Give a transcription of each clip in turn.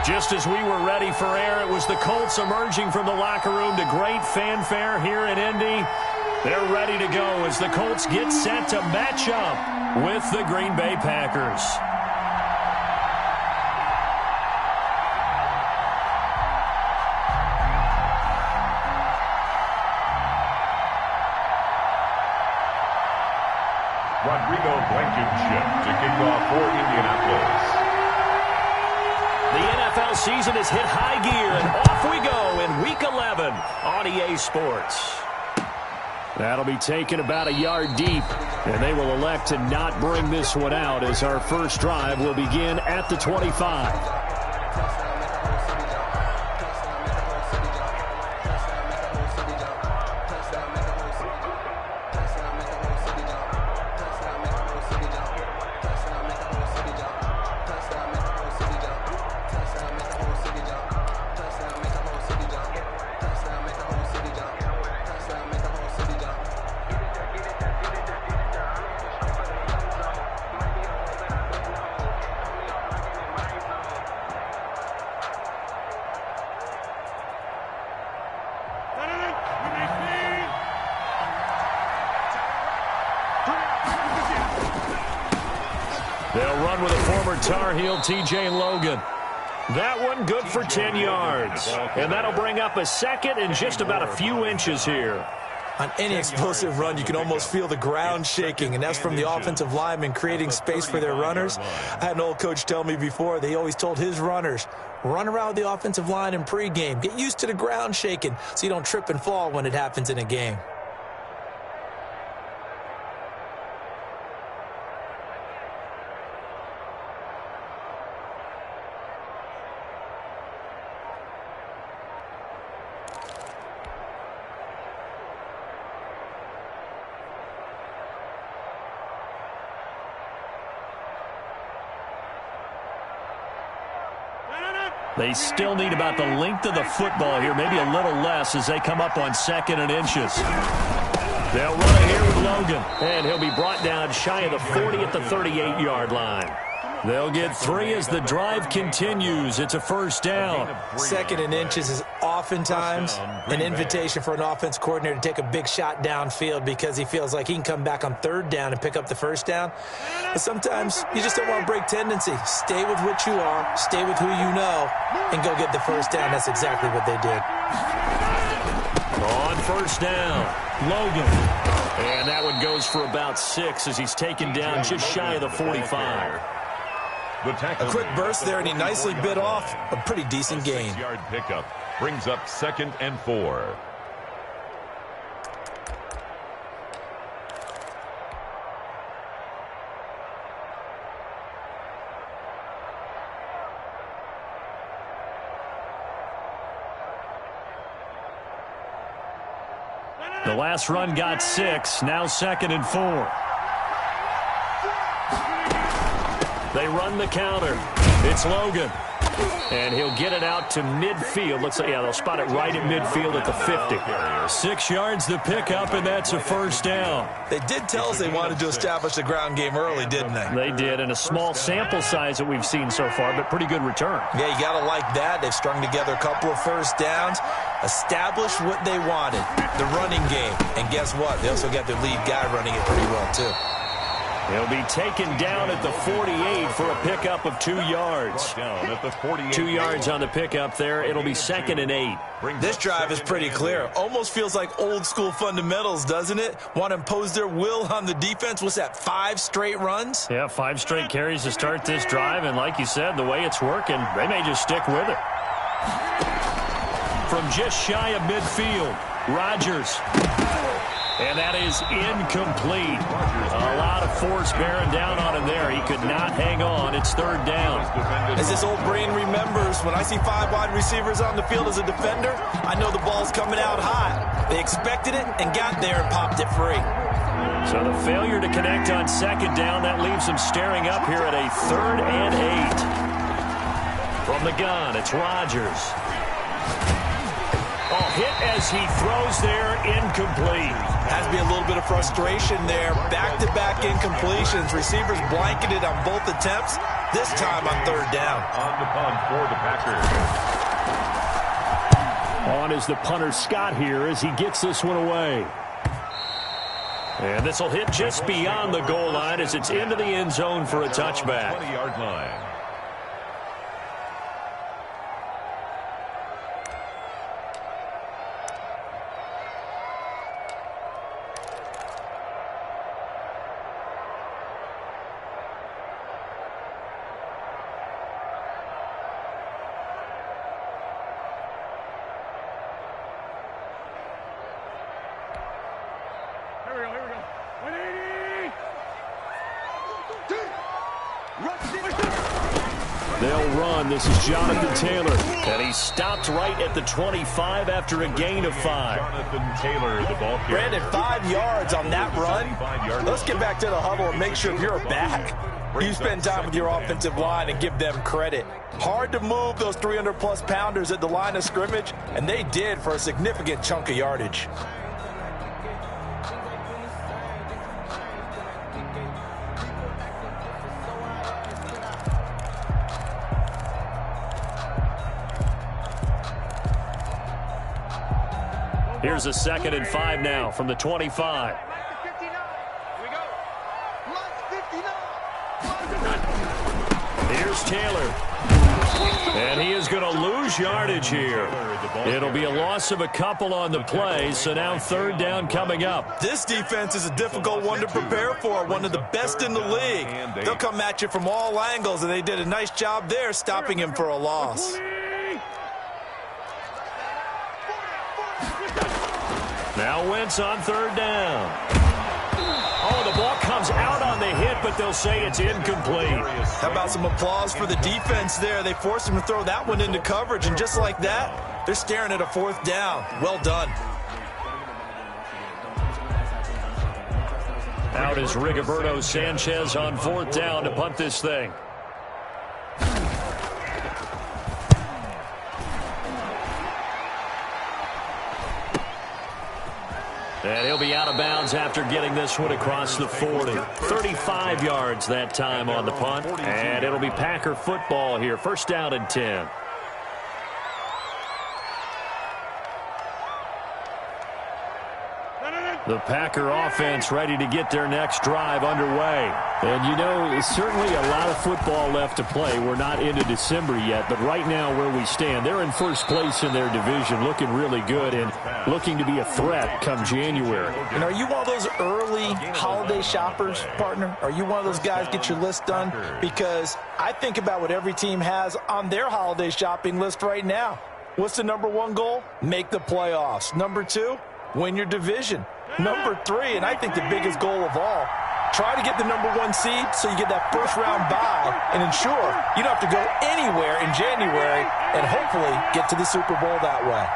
Just as we were ready for air, it was the Colts emerging from the locker room to great fanfare here in Indy. They're ready to go as the Colts get set to match up with the Green Bay Packers. Rodrigo Blankenship to kick off for Indianapolis. The NFL season has hit high gear, and off we go in Week 11 on EA Sports. That'll be taken about a yard deep, and they will elect to not bring this one out as our first drive will begin at the 25. They'll run with a former Tar Heel, T.J. Logan. That one good for 10 yards. And that'll bring up a second and just about a few inches here. On any explosive run, you can almost feel the ground shaking, and that's from the offensive linemen creating space for their runners. I had an old coach tell me before, they always told his runners, run around the offensive line in pregame. Get used to the ground shaking so you don't trip and fall when it happens in a game. They still need about the length of the football here, maybe a little less as they come up on 2nd and inches. They'll run it here with Logan, and he'll be brought down shy of the 40 at the 38-yard line. They'll get 3 as the drive continues. It's a first down. 2nd and inches is oftentimes an invitation for an offense coordinator to take a big shot downfield because he feels like he can come back on 3rd down and pick up the first down. But sometimes you just don't want to break tendency. Stay with what you are, stay with who you know, and go get the first down. That's exactly what they did. On first down, Logan. And that one goes for about 6 as he's taken down just shy of the 45. A quick burst there, and he nicely bit off a pretty decent gain. 6-yard pickup brings up 2nd and 4. The last run got 6, now 2nd and 4. They run the counter. It's Logan. And he'll get it out to midfield. Looks like, yeah, they'll spot it right at midfield at the 50. 6 yards the pickup, and that's a first down. They did tell us they wanted to establish the ground game early, didn't they? They did, and a small sample size that we've seen so far, but pretty good return. Yeah, you got to like that. They've strung together a couple of first downs, established what they wanted, the running game. And guess what? They also got their lead guy running it pretty well, too. He'll be taken down at the 48 for a pickup of 2 yards. 2 yards on the pickup there. It'll be 2nd and 8. This drive is pretty clear. Almost feels like old school fundamentals, doesn't it? Want to impose their will on the defense. What's that, 5 straight runs? Yeah, 5 straight carries to start this drive. And like you said, the way it's working, they may just stick with it. From just shy of midfield, Rodgers. And that is incomplete. A lot of force bearing down on him there. He could not hang on. It's 3rd down. As this old brain remembers, when I see 5 wide receivers on the field as a defender, I know the ball's coming out high. They expected it and got there and popped it free. So the failure to connect on 2nd down, that leaves them staring up here at a 3rd and 8. From the gun, it's Rodgers. Oh, hit as he throws there, incomplete. Has to be a little bit of frustration there. Back-to-back incompletions. Receivers blanketed on both attempts. this time on third down. On the punt for the Packers. On is the punter Scott here as he gets this one away. And this will hit just beyond the goal line as it's into the end zone for a touchback. 20-yard line. They'll run. This is Jonathan Taylor. And he stopped right at the 25 after a gain of 5. Jonathan Taylor, the ball carrier. Brandon, 5 yards on that run. Let's get back to the huddle and make sure if you're back, you spend time with your offensive line and give them credit. Hard to move those 300-plus pounders at the line of scrimmage, and they did for a significant chunk of yardage. Here's a 2nd and 5 now from the 25. Here's Taylor. And he is going to lose yardage here. It'll be a loss of a couple on the play, so now third down coming up. This defense is a difficult one to prepare for, one of the best in the league. They'll come at you from all angles, and they did a nice job there stopping him for a loss. Now Wentz on third down. Oh, the ball comes out on the hit, but they'll say it's incomplete. How about some applause for the defense there? They forced him to throw that one into coverage, and just like that, they're staring at a 4th down. Well done. Out is Rigoberto Sanchez on 4th down to punt this thing. And he'll be out of bounds after getting this one across the 40. 35 yards that time on the punt. And it'll be Packer football here. First down and 10. The Packer offense ready to get their next drive underway. And, you know, certainly a lot of football left to play. We're not into December yet, but right now where we stand, they're in first place in their division, looking really good and looking to be a threat come January. And are you one of those early holiday shoppers, partner? Are you one of those guys get your list done? Because I think about what every team has on their holiday shopping list right now. What's the number 1 goal? Make the playoffs. Number 2, win your division. Number 3, and I think the biggest goal of all, try to get the number 1 seed so you get that first-round bye and ensure you don't have to go anywhere in January and hopefully get to the Super Bowl that way.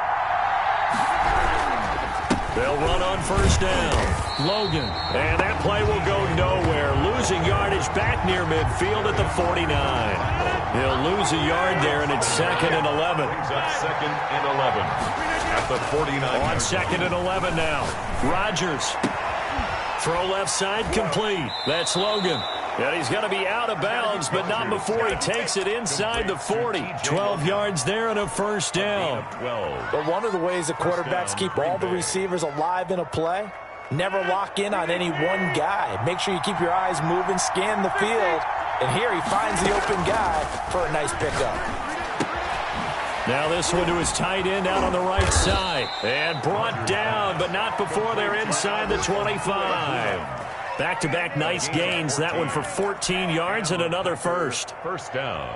They'll run on first down. Logan. And that play will go nowhere. Losing yardage back near midfield at the 49. He'll lose a yard there, and it's 2nd and 11. Brings up 2nd and 11 at the 49. On 2nd and 11 now. Rodgers. Throw left side complete. That's Logan. And he's going to be out of bounds, but not before he takes it inside the 40. 12 yards there and a first down. But one of the ways the quarterbacks keep all the receivers alive in a play, never lock in on any one guy. Make sure you keep your eyes moving, scan the field, and here he finds the open guy for a nice pickup. Now this one to his tight end out on the right side. And brought down, but not before they're inside the 25. Back-to-back nice gains. That one for 14 yards and another first. First down.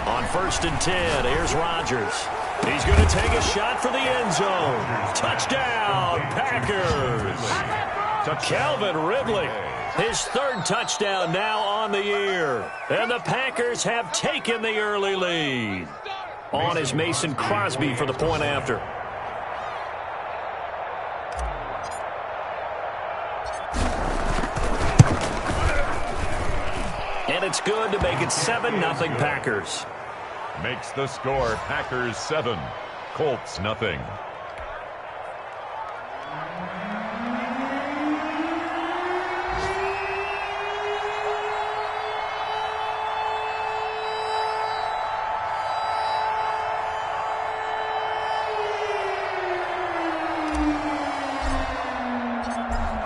On 1st and 10, here's Rodgers. He's going to take a shot for the end zone. Touchdown, Packers. Calvin Ridley, his 3rd touchdown now on the year. And the Packers have taken the early lead. On is Mason Crosby for the point after. And That's good to make it 7-0 Packers. Makes the score Packers 7, Colts nothing.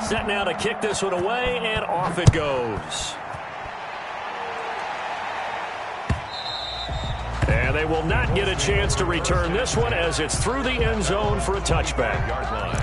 Set now to kick this one away, and off it goes. And they will not get a chance to return this one as it's through the end zone for a touchback. Yard line.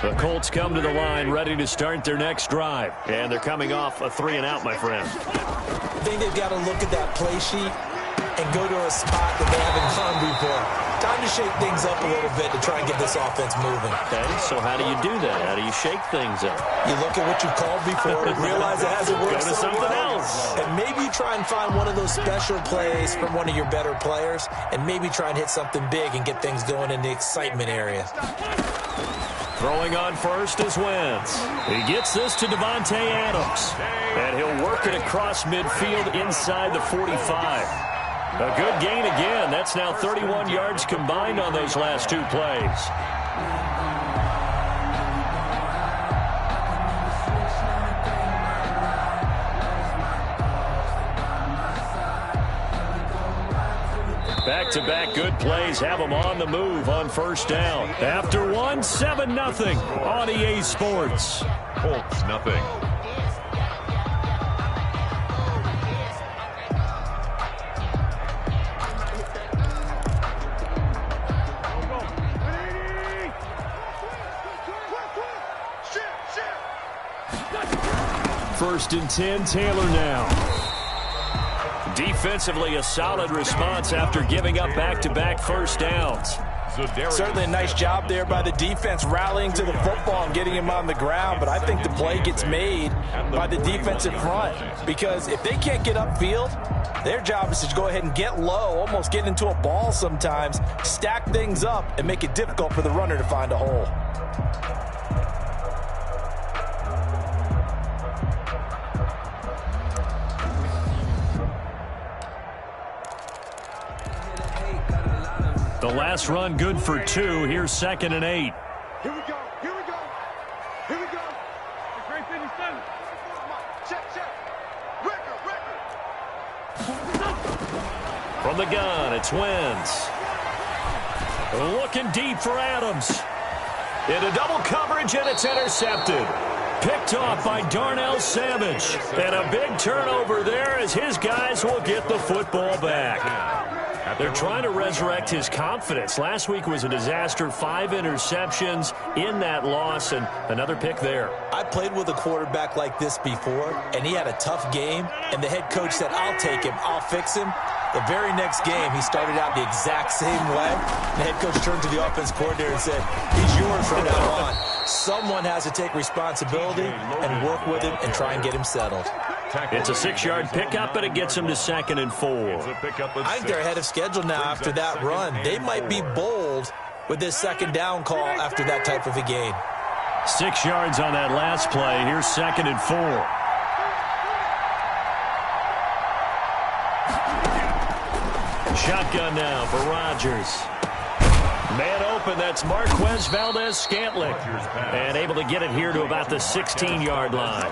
The Colts come to the line ready to start their next drive. And they're coming off a 3-and-out, my friend. I think they've got to look at that play sheet and go to a spot that they haven't gone before. Time to shake things up a little bit to try and get this offense moving. Okay, so how do you do that? How do you shake things up? You look at what you've called before, realize it hasn't worked Go to so something well, else. and maybe you try and find one of those special plays from one of your better players, and maybe try and hit something big and get things going in the excitement area. Throwing on first is Wentz. He gets this to Davante Adams. And he'll work it across midfield inside the 45. A good gain again. That's now 31 yards combined on those last two plays. Back-to-back good plays have them on the move on first down. After one, 7-0 on EA Sports. Colts nothing. First and 10, Taylor now. Defensively, a solid response after giving up back-to-back first downs. Certainly a nice job there by the defense rallying to the football and getting him on the ground, but I think the play gets made by the defensive front because if they can't get upfield, their job is to go ahead and get low, almost get into a ball sometimes, stack things up, and make it difficult for the runner to find a hole. The last run good for 2. Here's 2nd and 8. Here we go. Here we go. Here we go. Great 57. Check. Record. From the gun, it's Wentz. Looking deep for Adams. Into double coverage, and it's intercepted. Picked off by Darnell Savage. And a big turnover there as his guys will get the football back. They're trying to resurrect his confidence. Last week was a disaster. 5 interceptions in that loss, and another pick there. I played with a quarterback like this before, and he had a tough game, and the head coach said, I'll take him, I'll fix him. The very next game, he started out the exact same way. The head coach turned to the offense coordinator and said, he's yours from now on. Someone has to take responsibility and work with him and try and get him settled. It's a 6-yard pickup, but it gets him to 2nd and 4. I think they're ahead of schedule now after that run. They might be bold with this 2nd down call after that type of a gain. 6 yards on that last play. Here's 2nd and 4. Shotgun now for Rodgers. Man open, that's Marquez Valdez-Scantling. And able to get it here to about the 16-yard line.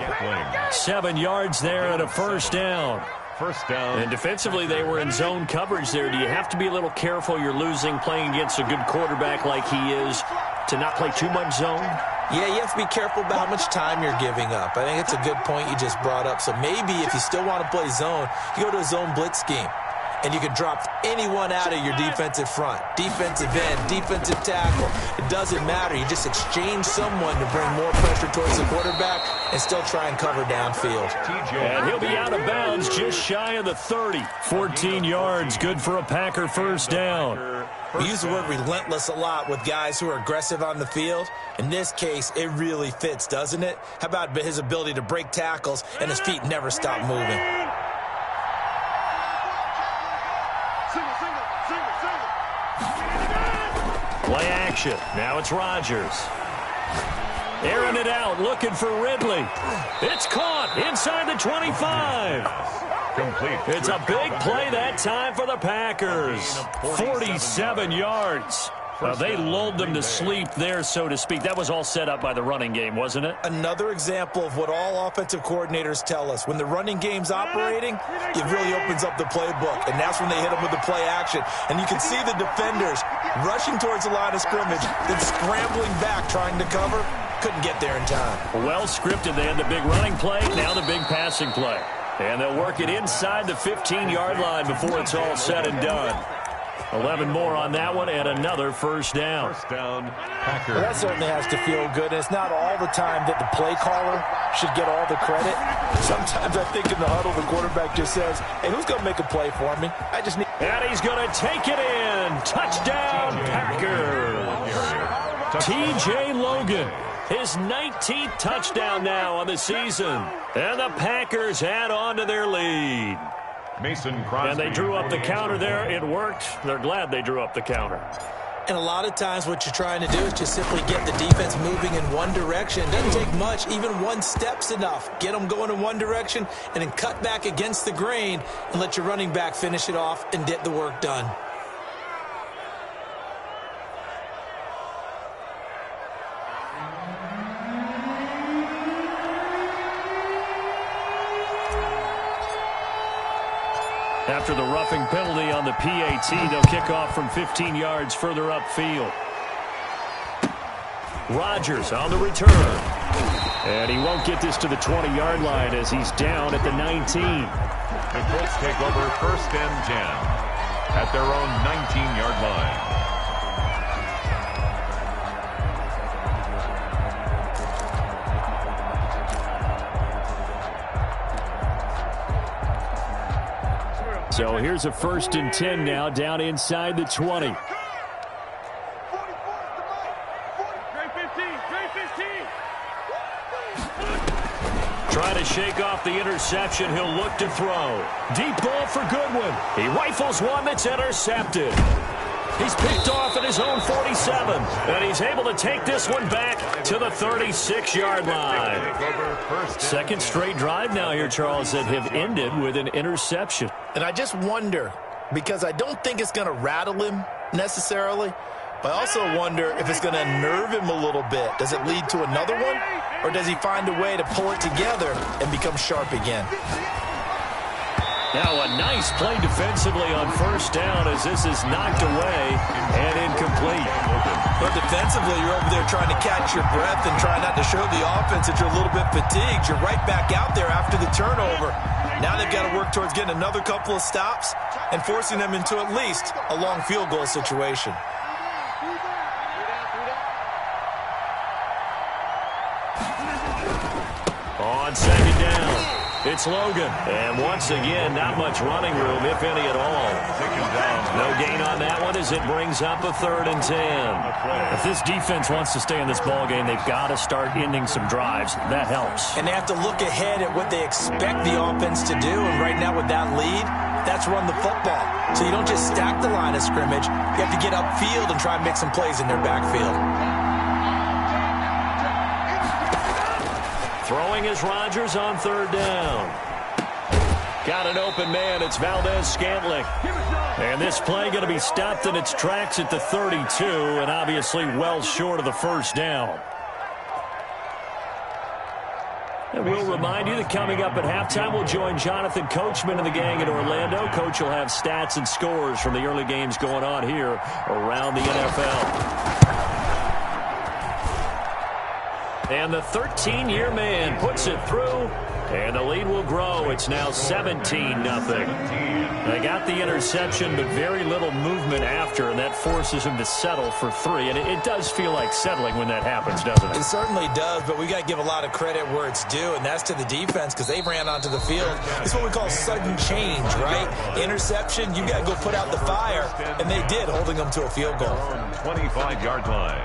7 yards there and a first down. First down. And defensively, they were in zone coverage there. Do you have to be a little careful? You're losing playing against a good quarterback like he is to not play too much zone? Yeah, you have to be careful about how much time you're giving up. I think it's a good point you just brought up. So maybe if you still want to play zone, you go to a zone blitz scheme. And you can drop anyone out of your defensive front. Defensive end, defensive tackle. It doesn't matter. You just exchange someone to bring more pressure towards the quarterback and still try and cover downfield. And he'll be out of bounds just shy of the 30. 14 yards, good for a Packer first down. We use the word relentless a lot with guys who are aggressive on the field. In this case, it really fits, doesn't it? How about his ability to break tackles and his feet never stop moving? Play action. Now it's Rodgers. Airing it out, looking for Ridley. It's caught inside the 25. Complete. It's a big play that time for the Packers. 47 yards. They lulled them to sleep there, so to speak. That was all set up by the running game, wasn't it? Another example of what all offensive coordinators tell us. When the running game's operating, it really opens up the playbook, and that's when they hit them with the play action. And you can see the defenders rushing towards the line of scrimmage, then scrambling back trying to cover. Couldn't get there in time. Well scripted. They had the big running play, now the big passing play. And they'll work it inside the 15-yard line before it's all said and done. 11 more on that one and another first down. First down, Packers. Well, that certainly has to feel good. And it's not all the time that the play caller should get all the credit. Sometimes I think in the huddle, the quarterback just says, hey, who's going to make a play for me? I just need... And he's going to take it in. Touchdown, Packers. T.J. Logan. His 19th touchdown now on the season. And the Packers add on to their lead. Mason Crosby. And they drew up the counter there. It worked. They're glad they drew up the counter. And a lot of times what you're trying to do is just simply get the defense moving in one direction. It doesn't take much. Even one step's enough. Get them going in one direction and then cut back against the grain and let your running back finish it off and get the work done. After the roughing penalty on the PAT, they'll kick off from 15 yards further upfield. Rodgers on the return. And he won't get this to the 20-yard line as he's down at the 19. The Colts take over first and 10 at their own 19-yard line. So here's a first and 10 now down inside the 20. Trying to shake off the interception. He'll look to throw. Deep ball for Goodwin. He rifles one that's intercepted. He's picked off at his own 47, and he's able to take this one back to the 36-yard line. Second straight drive now here, Charles, that have ended with an interception. And I just wonder, because I don't think it's going to rattle him necessarily, but I also wonder if it's going to unnerve him a little bit. Does it lead to another one, or does he find a way to pull it together and become sharp again? Now a nice play defensively on first down as this is knocked away and incomplete. But defensively, you're over there trying to catch your breath and try not to show the offense that you're a little bit fatigued. You're right back out there after the turnover. Now they've got to work towards getting another couple of stops and forcing them into at least a long field goal situation. On second down, it's Logan. And once again, not much running room, if any at all. No gain on that one as it brings up a 3rd and 10. If this defense wants to stay in this ballgame, they've got to start ending some drives. That helps. And they have to look ahead at what they expect the offense to do. And right now with that lead, that's run the football. So you don't just stack the line of scrimmage. You have to get upfield and try and make some plays in their backfield. Throwing is Rodgers on 3rd down. Got an open man. It's Valdez-Scantling. And this play going to be stopped in its tracks at the 32, and obviously well short of the first down. And we'll remind you that coming up at halftime, we'll join Jonathan Coachman and the gang in Orlando. Coach will have stats and scores from the early games going on here around the NFL. And the 13-year man puts it through, and the lead will grow. It's now 17-0. They got the interception, but very little movement after, and that forces him to settle for 3. And it does feel like settling when that happens, doesn't it? It certainly does, but we got to give a lot of credit where it's due, and that's to the defense because they ran onto the field. It's what we call sudden change, right? Interception, you got to go put out the fire, and they did, holding them to a field goal. 25-yard line.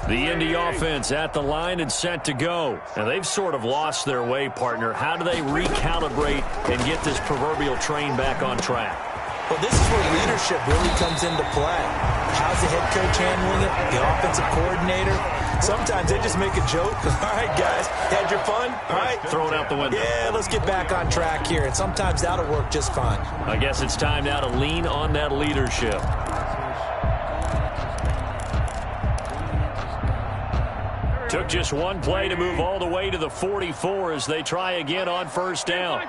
The Indy offense at the line and set to go. And they've sort of lost their way, partner. How do they recalibrate and get this proverbial train back on track? Well, this is where leadership really comes into play. How's the head coach handling it? The offensive coordinator? Sometimes they just make a joke. All right, guys, had your fun? All right. Throw it out the window. Yeah, let's get back on track here. And sometimes that'll work just fine. I guess it's time now to lean on that leadership. Took just one play to move all the way to the 44 as they try again on first down.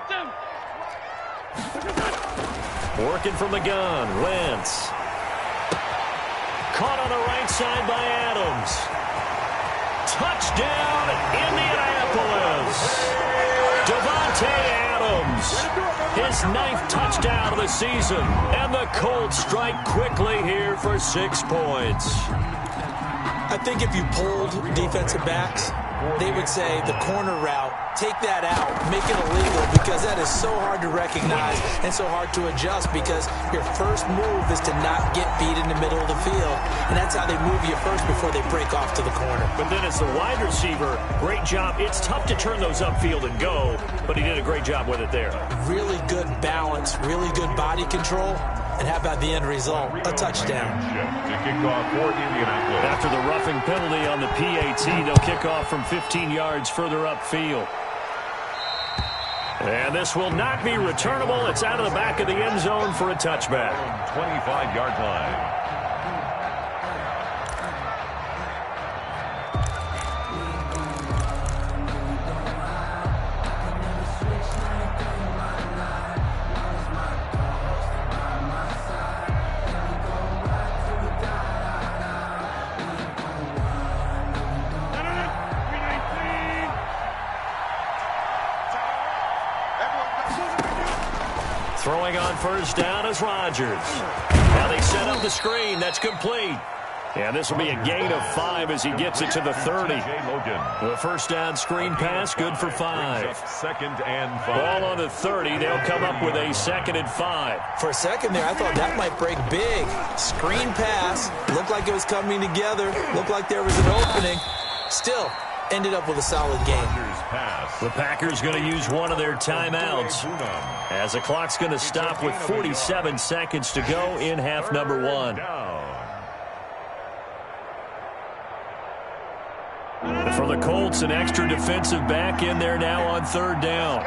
Working from the gun, Wentz. Caught on the right side by Adams. Touchdown, Indianapolis. Davante Adams, his 9th touchdown of the season. And the Colts strike quickly here for 6 points. I think if you polled defensive backs, they would say the corner route, take that out, make it illegal, because that is so hard to recognize and so hard to adjust because your first move is to not get beat in the middle of the field. And that's how they move you first before they break off to the corner. But then as the wide receiver, great job. It's tough to turn those upfield and go, but he did a great job with it there. Really good balance, really good body control. And how about the end result? A touchdown. After the roughing penalty on the PAT, they'll kick off from 15 yards further upfield. And this will not be returnable. It's out of the back of the end zone for a touchback. 25-yard line. Throwing on first down is Rodgers. Now they set up the screen. That's complete. And this will be a gain of 5 as he gets it to the 30. The first down screen pass, good for 5. Second and 5. Ball on the 30. They'll come up with a 2nd and 5. For a second there, I thought that might break big. Screen pass. Looked like it was coming together. Looked like there was an opening. Still, ended up with a solid game. The Packers going to use one of their timeouts as the clock's going to stop with 47 seconds to go in half number 1. For the Colts, an extra defensive back in there now on 3rd down.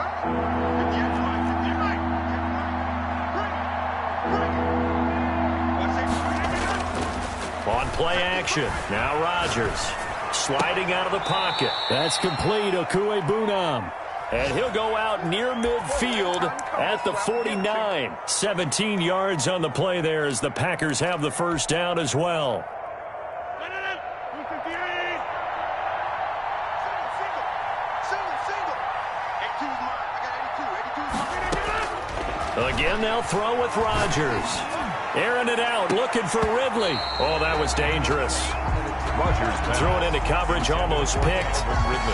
On play action, now Rodgers. Sliding out of the pocket. That's complete, Okuebunam. And he'll go out near midfield at the 49. 17 yards on the play there as the Packers have the first down as well. Again, they'll throw with Rodgers. Airing it out, looking for Ridley. Oh, that was dangerous. Threw it into coverage, almost picked,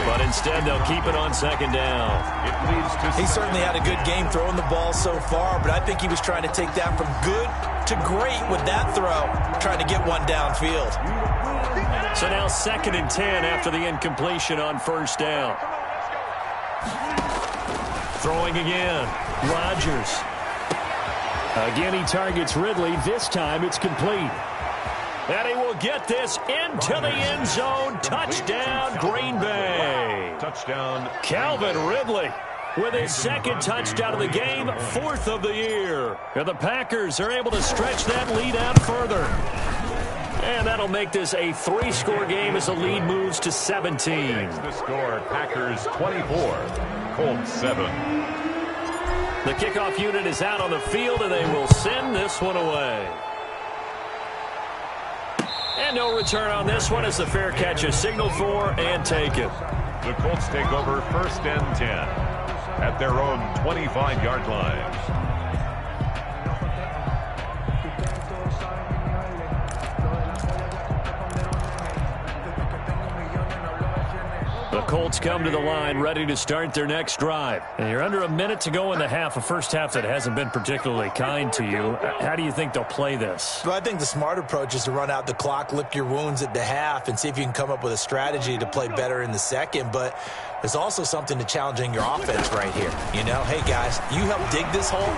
but instead they'll keep it on 2nd down. He certainly had a good game throwing the ball so far, but I think he was trying to take that from good to great with that throw, trying to get one downfield. So now 2nd and 10 after the incompletion on first down. Throwing again, Rodgers. Again, he targets Ridley. This time it's complete. And he will get this into the end zone. Touchdown, Green Bay. Touchdown, Calvin Ridley with his 2nd touchdown of the game, 4th of the year. And the Packers are able to stretch that lead out further. And that'll make this a 3-score game as the lead moves to 17. The score, Packers 24, Colts 7. The kickoff unit is out on the field, and they will send this one away. And no return on this one as the fair catch is signaled for and taken. The Colts take over 1st and 10 at their own 25-yard line. The Colts come to the line ready to start their next drive. And you're under a minute to go in the half, a first half that hasn't been particularly kind to you. How do you think they'll play this? Well, I think the smart approach is to run out the clock, lick your wounds at the half, and see if you can come up with a strategy to play better in the second. But there's also something to challenging your offense right here. You know, hey, guys, you help dig this hole.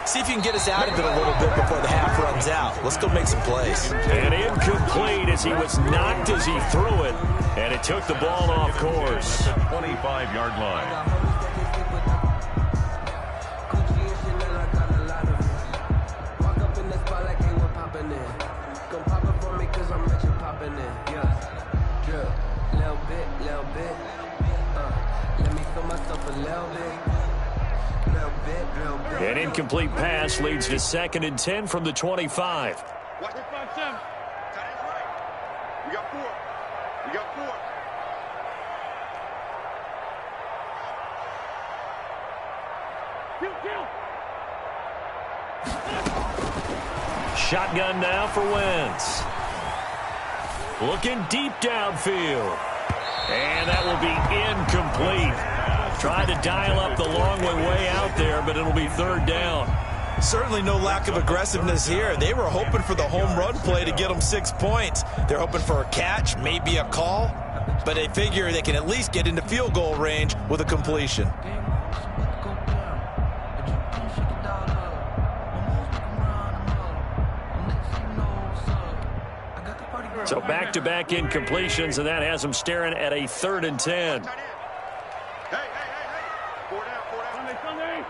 See if you can get us out of it a little bit before the half runs out. Let's go make some plays. And incomplete as he was knocked as he threw it. And it took the ball off course. At the 25-yard line. An incomplete pass leads to 2nd and 10 from the 25. Watch the 5-7. Tight ends right. We got 4. We got 4. Shotgun now for Wentz. Looking deep downfield. And that will be incomplete. Tried to dial up the long way out there, but it'll be 3rd down. Certainly no lack of aggressiveness here. They were hoping for the home run play to get them 6 points. They're hoping for a catch, maybe a call, but they figure they can at least get into field goal range with a completion. So back-to-back incompletions, and that has them staring at a 3rd and 10. Hey. 4 down. Sunday.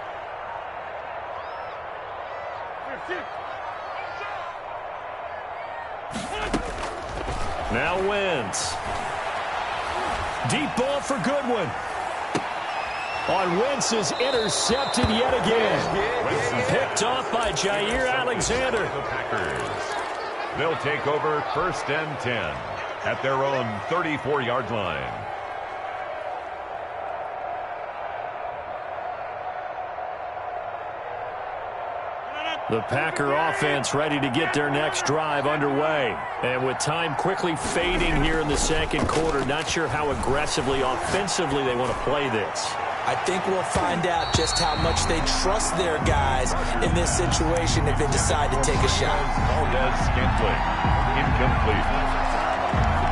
Now Wentz. Deep ball for Goodwin. On Wentz is intercepted yet again. Picked off by Jair Alexander. The Packers. They'll take over 1st and 10 at their own 34-yard line. The Packer offense ready to get their next drive underway. And with time quickly fading here in the 2nd quarter, not sure how aggressively, offensively they want to play this. I think we'll find out just how much they trust their guys in this situation if they decide to take a shot. Valdez-Scantling, incomplete.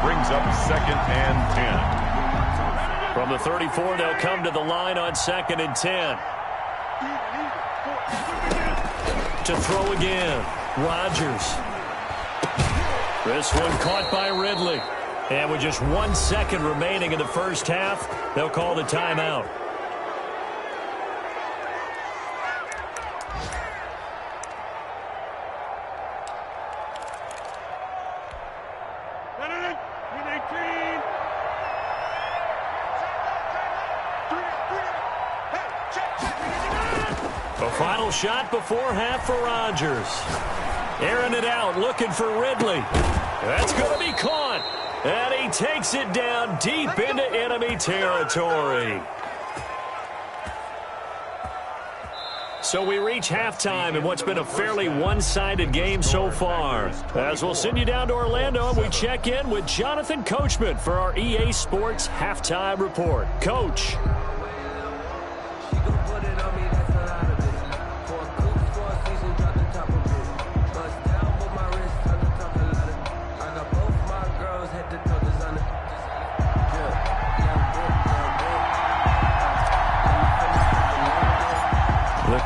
Brings up 2nd and 10. From the 34, they'll come to the line on 2nd and 10. To throw again, Rodgers. This one caught by Ridley. And with just 1 second remaining in the first half, they'll call the timeout. A final shot before half for Rodgers. Airing it out, looking for Ridley. That's going to be caught. And he takes it down deep into enemy territory. So we reach halftime in what's been a fairly one-sided game so far. As we'll send you down to Orlando, and we check in with Jonathan Coachman for our EA Sports Halftime Report. Coach.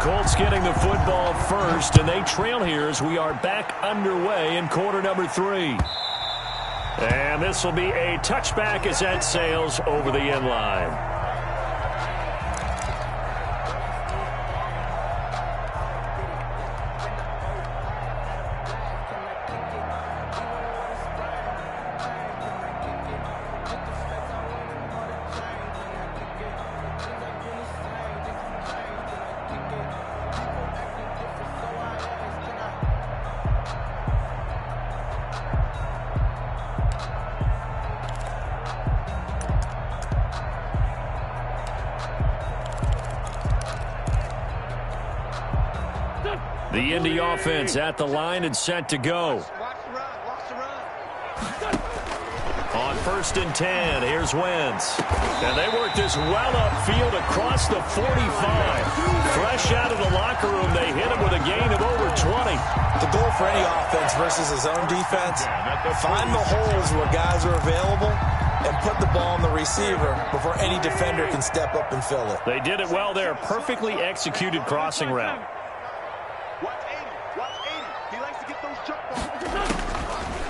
Colts getting the football first, and they trail here as we are back underway in quarter number 3. And this will be a touchback as that sails over the end line. The Indy offense at the line and set to go. On 1st and 10, here's Wentz. And they work this well upfield across the 45. Fresh out of the locker room, they hit him with a gain of over 20. The goal for any offense versus his own defense, find the holes where guys are available and put the ball on the receiver before any defender can step up and fill it. They did it well there. Perfectly executed crossing route. Watch 80. He likes to get those jump balls.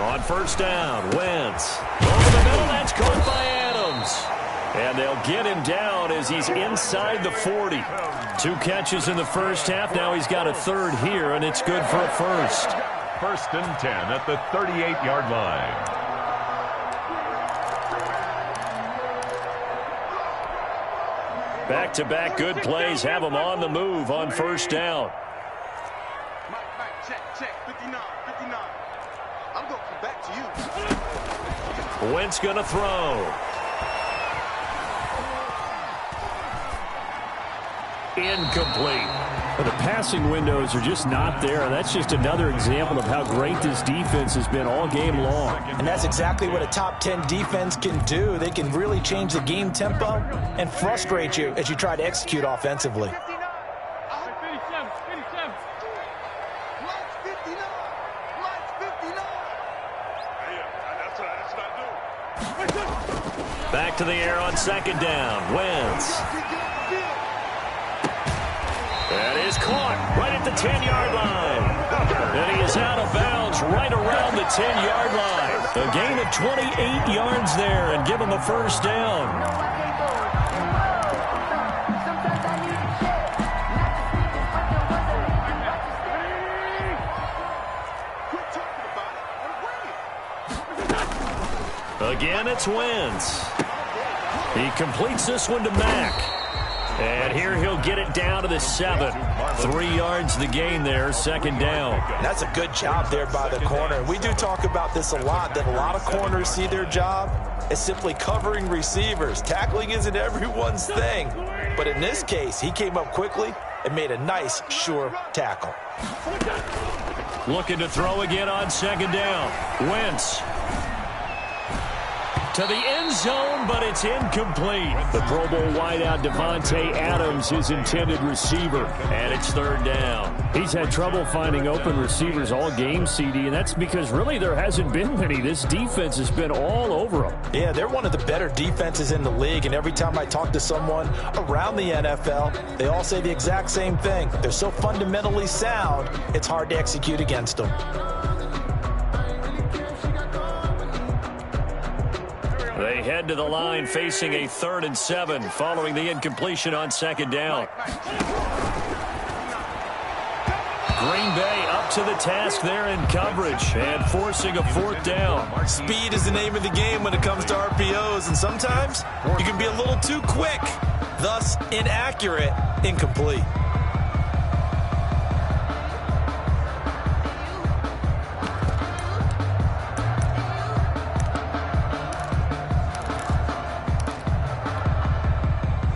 On 1st down, Wentz. Over the middle, that's caught by Adams. And they'll get him down as he's inside the 40. 2 catches in the first half. Now he's got a 3rd here, and it's good for a first. 1st and 10 at the 38-yard line. Back-to-back good plays have him on the move on 1st down. Mike, check. 59. I'm going to come back to you. Wentz going to throw. Incomplete. The passing windows are just not there. That's just another example of how great this defense has been all game long. And that's exactly what a top 10 defense can do. They can really change the game tempo and frustrate you as you try to execute offensively. 57. Mike's 59. That's what I do. Back to the air on 2nd down. Wentz. That is caught right at the 10-yard line. And he is out of bounds right around the 10-yard line. A gain of 28 yards there and give him a 1st down. Again, it's Wentz. He completes this one to Mack. And here he'll get it down to the 7. 3 yards the gain there, 2nd down. That's a good job there by the corner. We do talk about this a lot, that a lot of corners see their job as simply covering receivers. Tackling isn't everyone's thing. But in this case, he came up quickly and made a nice, sure tackle. Looking to throw again on 2nd down. Wentz. To the end zone, but it's incomplete. The Pro Bowl wideout Devontae Adams, his intended receiver, and it's 3rd down. He's had trouble finding open receivers all game, CD, and that's because really there hasn't been many. This defense has been all over them. Yeah, they're one of the better defenses in the league, and every time I talk to someone around the NFL, they all say the exact same thing. They're so fundamentally sound, it's hard to execute against them. They head to the line facing a 3rd and 7 following the incompletion on 2nd down. Green Bay up to the task there in coverage and forcing a 4th down. Speed is the name of the game when it comes to RPOs, and sometimes you can be a little too quick, thus inaccurate, incomplete.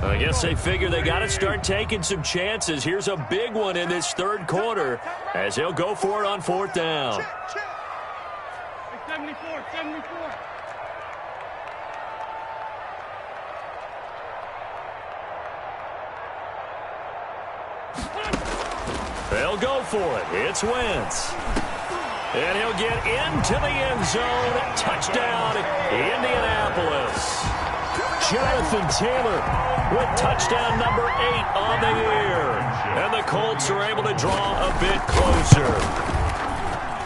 I guess they figure they got to start taking some chances. Here's a big one in this 3rd quarter as he'll go for it on 4th down. 74. They'll go for it. It's Wentz. And he'll get into the end zone. Touchdown, Indianapolis. Jonathan Taylor with touchdown number 8 on the year. And the Colts are able to draw a bit closer.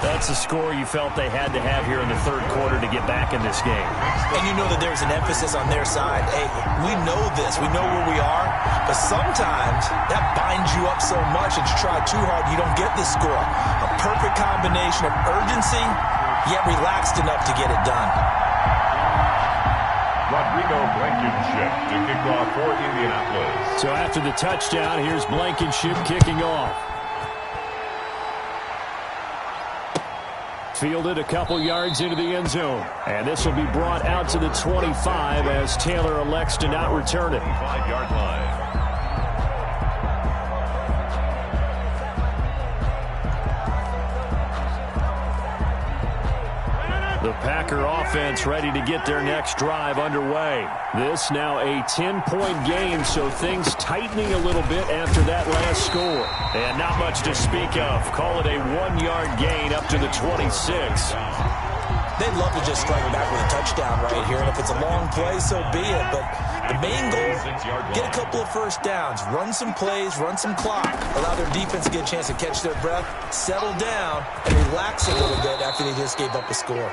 That's a score you felt they had to have here in the 3rd quarter to get back in this game. And you know that there's an emphasis on their side. Hey, we know this. We know where we are. But sometimes that binds you up so much that you try too hard, you don't get the score. A perfect combination of urgency, yet relaxed enough to get it done. Rodrigo Blankenship to kick off for Indianapolis. So after the touchdown, here's Blankenship kicking off. Fielded a couple yards into the end zone. And this will be brought out to the 25 as Taylor elects to not return it. 5-yard line. The Packer offense ready to get their next drive underway. This now a 10-point game, so things tightening a little bit after that last score. And not much to speak of. Call it a 1-yard gain up to the 26. They'd love to just strike back with a touchdown right here, and if it's a long play, so be it. But the main goal, get a couple of first downs, run some plays, run some clock, allow their defense to get a chance to catch their breath, settle down, and relax a little bit after they just gave up a score.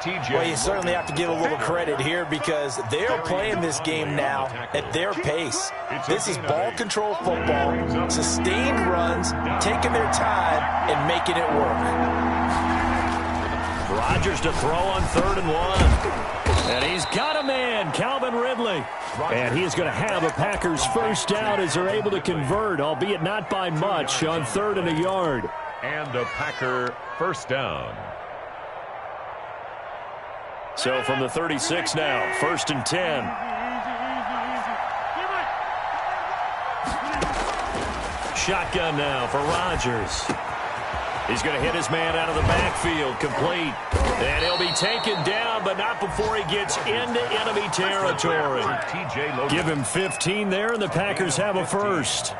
Well, you certainly have to give a little credit here because they're playing this game now at their pace. This is ball control football, sustained runs, taking their time, and making it work. Rodgers to throw on 3rd and 1. And he's got a man, Calvin Ridley. And he is going to have a Packers first down as they're able to convert, albeit not by much, on 3rd and a yard. And a Packer first down. So from the 36 now, 1st and 10. Shotgun now for Rodgers. He's going to hit his man out of the backfield, complete. And he'll be taken down, but not before he gets into enemy territory. Give him 15 there, and the Packers have a first.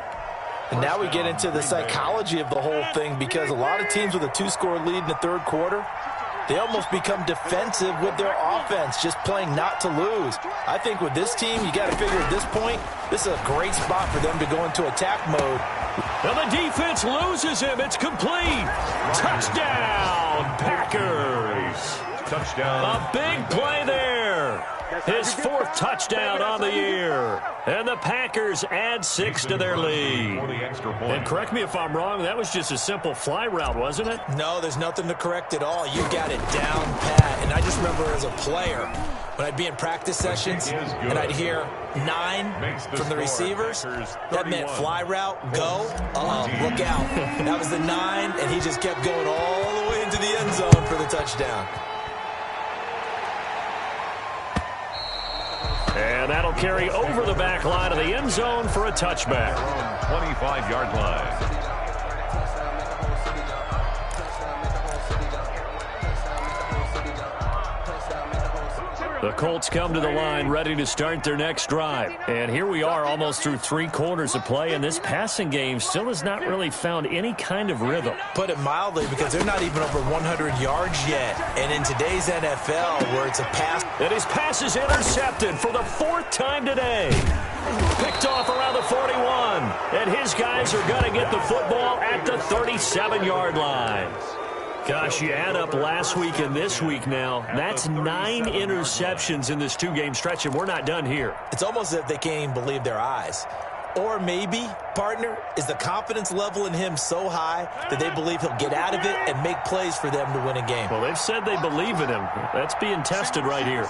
And now we get into the psychology of the whole thing because a lot of teams with a 2-score lead in the third quarter, they almost become defensive with their offense, just playing not to lose. I think with this team, you got to figure at this point, this is a great spot for them to go into attack mode. And the defense loses him. It's complete. Touchdown, Packers. Touchdown. A big play there. His 4th touchdown on the year. And the Packers add 6 to their lead. And correct me if I'm wrong, that was just a simple fly route, wasn't it? No, there's nothing to correct at all. You got it down pat. And I just remember as a player, when I'd be in practice sessions and I'd hear 9 from the receivers, that meant fly route, go, look out. That was the 9, and he just kept going all the way into the end zone for the touchdown. And that'll carry over the back line of the end zone for a touchback. 25-yard line. The Colts come to the line ready to start their next drive. And here we are almost through 3 quarters of play, and this passing game still has not really found any kind of rhythm. Put it mildly, because they're not even over 100 yards yet. And in today's NFL, where it's a pass. And his pass is intercepted for the 4th time today. Picked off around the 41. And his guys are going to get the football at the 37-yard line. Gosh, you add up last week and this week now, that's 9 interceptions in this 2-game stretch, and we're not done here. It's almost as if they can't even believe their eyes. Or maybe, partner, is the confidence level in him so high that they believe he'll get out of it and make plays for them to win a game. Well, they've said they believe in him. That's being tested right here.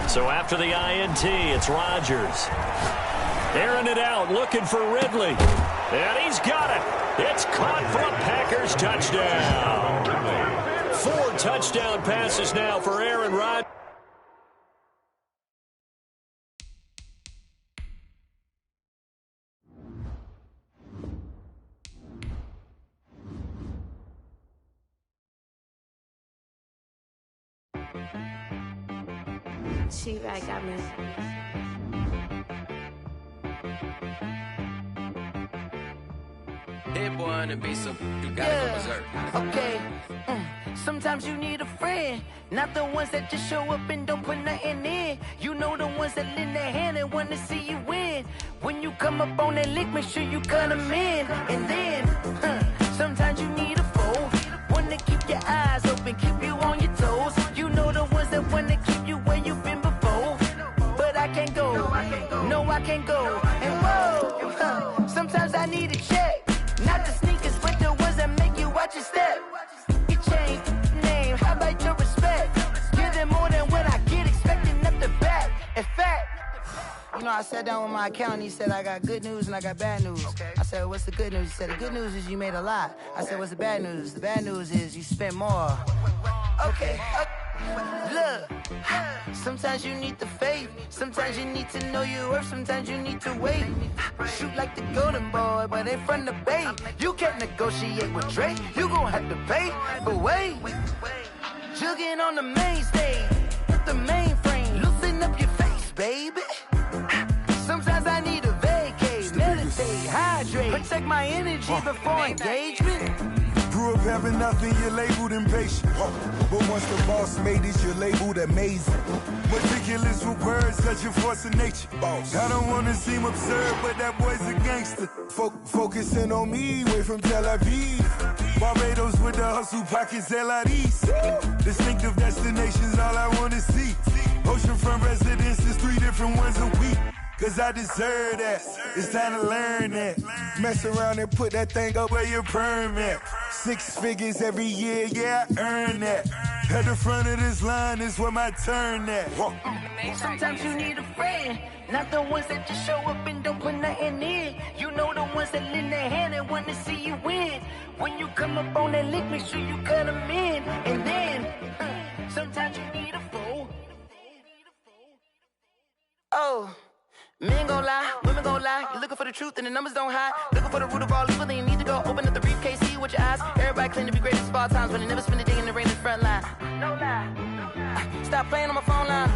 So after the INT, it's Rodgers. Airing it out, looking for Ridley. And he's got it. It's caught for a Packers touchdown. 4 touchdown passes now for Aaron Rodgers. She right got me. Hit boy on the beat, so you gotta go berserk. Okay. Sometimes you need a friend, not the ones that just show up and don't put nothing in. You know the ones that lend their hand and want to see you win. When you come up on that lick, make sure you cut them in. And then, sometimes you need a foe, one to keep your eyes open, keep you on your toes. You know the ones that want to keep you where you've been before. But I can't go, no I can't go. And whoa, sometimes I need a check. Not the sneakers, but the ones that make you watch your step. Your chain, name, how about your respect? Give them more than what I get, expecting up the back. In fact, you know, I sat down with my accountant. He said, I got good news and I got bad news. Okay. I said, what's the good news? He said, the good news is you made a lot. I said, what's the bad news? The bad news is you spent more. Okay. Look, sometimes you need the faith. Sometimes you need to know your worth. Sometimes you need to wait. Shoot like the golden boy, but ain't from the bay. You can't negotiate with Dre. You gon' have to pay. But wait, jugging on the main stage. With the mainframe. Loosen up your face, baby. Sometimes I need a vacate. Meditate, hydrate. Protect my energy before engagement. Grew up having nothing, you're labeled impatient. But once the boss made it, you're labeled amazing. Meticulous with words, such a force of nature. I don't wanna seem absurd, but that boy's a gangster. Focusing on me, way from Tel Aviv. Barbados with the hustle pockets, LIDs. Distinctive destinations, all I wanna see. Oceanfront residences, 3 different ones a week. Cause I deserve that, it's time to learn that. Mess around and put that thing up where your perm at. 6 figures every year, yeah, I earn that. At the front of this line is where my turn at. Sometimes you need a friend, not the ones that just show up and don't put nothing in. You know the ones that lend their hand and want to see you win. When you come up on that lick, make sure you cut them in. And then, sometimes you need a fool. Oh. Men gon' lie, women gon' lie. You're looking for the truth and the numbers don't hide. Looking for the root of all evil, then you need to go open up the briefcase, see with your eyes. Everybody claim to be greatest of all times, but they never spend a day in the rain in the front line. No lie. Stop playing on my phone line.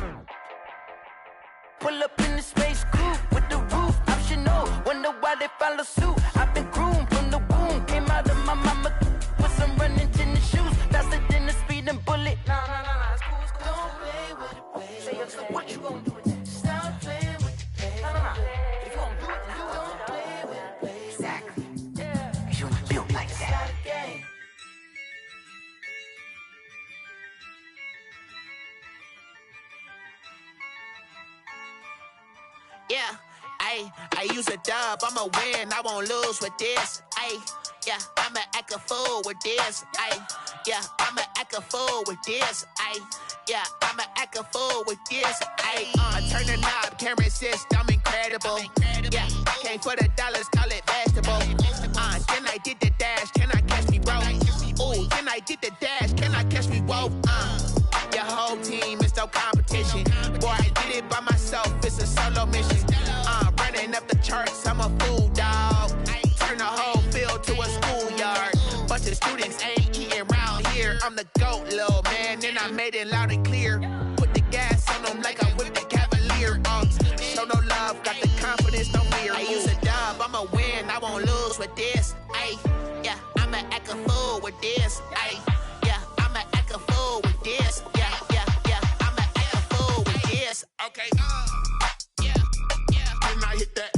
Pull up in the space coupe with the roof optional. Wonder why they follow suit. I've been groomed from the womb. Came out of my mama with some running tennis shoes. Faster than the speeding bullet. No, it's cool, it's cool. Don't play with it, baby. So what you gon' do with that? Stop playing. If you don't do it, then you don't play with it, baby. Exactly. Cause you ain't built like that. Yeah, I use a dub, I'ma win, I won't lose with this. Yeah, I'ma act a fool with this. Yeah, I'ma act a fool with this. Yeah, I'ma act a fool with this. I turn the knob, can't resist, I'm incredible. Yeah, came for the dollars, call it vegetable. Then I did the dash, can I catch me, bro? Ooh, then I did the dash, can I catch me, whoa? Your whole team is no competition. Boy, I did it by myself, it's a solo mission. Running up the charts, I'm a fool, dog. Turn the whole field to a schoolyard. Bunch of students ain't eating round here. I'm the GOAT, little man, and I made it loud and clear. Put the gas on them like I'm with the Cavalier. Show no love, got the confidence, no fear. I use a dub, I'ma win, I won't lose with this. Yeah, I'ma act a fool with this. Yeah, I'ma act a fool with this. Yeah, I'ma act a fool with this. Okay, yeah, then I hit that.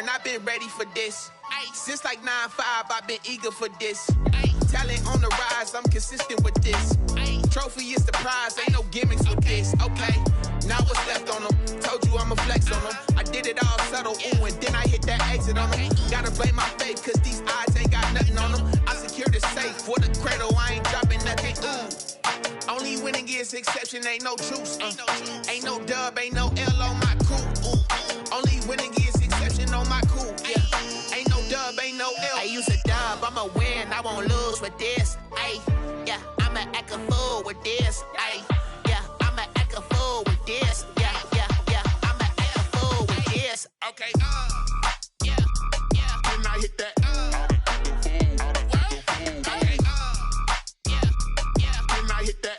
I've been ready for this. Since like 9-5, I've been eager for this. Talent on the rise, I'm consistent with this. Trophy is the prize, ain't no gimmicks with this. Okay, now what's left on them? Told you I'ma flex on them. I did it all subtle, ooh, and then I hit that exit on them. Gotta blame my faith, cause these odds ain't got nothing on them. I secured the safe for the cradle, I ain't dropping nothing, ooh. Only winning is exception, ain't no truce. Ain't no dub, ain't no L on my crew. Only winning is exception on my crew. Yeah, ain't no dub, ain't no L. I use a dub, I'ma win, I won't lose with this. Yeah, I'ma act a fool with this. Yeah, I'ma act a fool with this. Yeah, I'ma act a fool with this. Okay, yeah, then I hit that. Okay, yeah, then I hit that.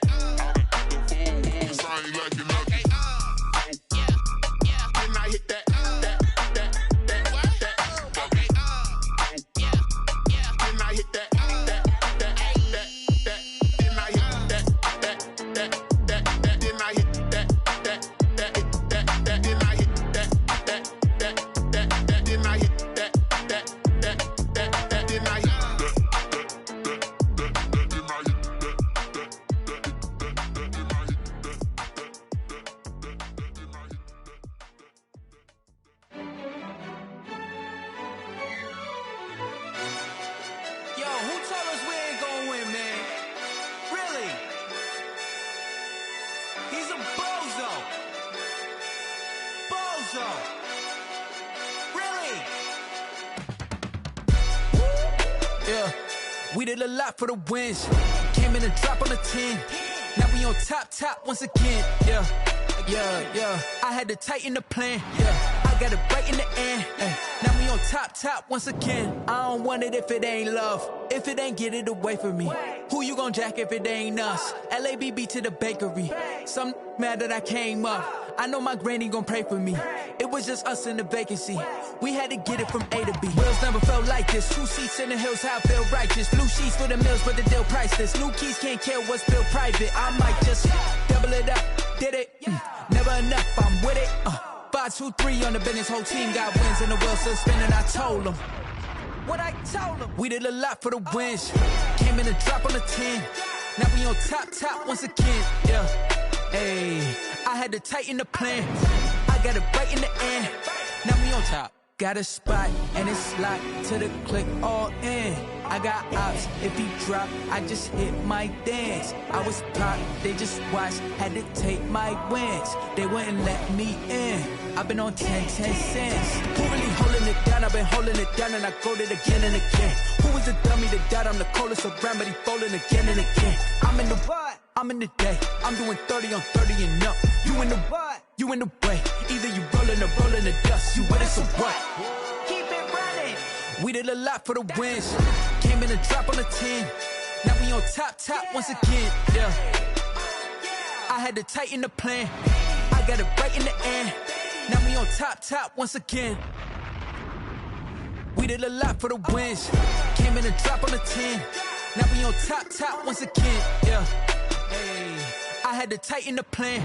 Bozo. Really? Yeah, we did a lot for the wins. Came in a drop on the 10. Now we on top once again. Yeah. I had to tighten the plan. Yeah, I got it right in the end. Now we on top once again. I don't want it if it ain't love. If it ain't, get it away from me. Who you gon' jack if it ain't us? LABB to the bakery. Some mad that I came up. I know my granny gon' pray for me. It was just us in the vacancy. We had to get it from A to B. Wheels never felt like this. 2 seats in the hills, how I feel righteous. Blue sheets for the mills, but the deal priceless. New keys can't care what's built private. I might just double it up. Did it? Never enough, I'm with it. 5, 2, 3 on the business. Whole team got wins and the wheels still spinning. I told them what I told them. We did a lot for the wins. Came in a drop on the 10. Now we on top once again. Yeah. Hey, I had to tighten the plan. I got it right in the end. Now we on top. Got a spot and it's locked to the click all in. I got ops, if he drop, I just hit my dance. I was pop, they just watched, had to take my wins. They wouldn't let me in. I've been on 10 cents. Who really holding it down? I've been holding it down and I go it again and again. Who was the dummy that died? I'm the coldest around, but he folding again and again. I'm in the what? I'm in the day. I'm doing 30 on 30 and up. You in the what? You in the way. Either you rolling or rolling the dust. You with it, so what? Keep it running. We did a lot for the wins. Came in a drop on the 10. Now we on top once again. Yeah. I had to tighten the plan. I got it right in the end. Now we on top once again. We did a lot for the wins. Came in a drop on the 10. Now we on top once again. Yeah. Hey, I had to tighten the plan.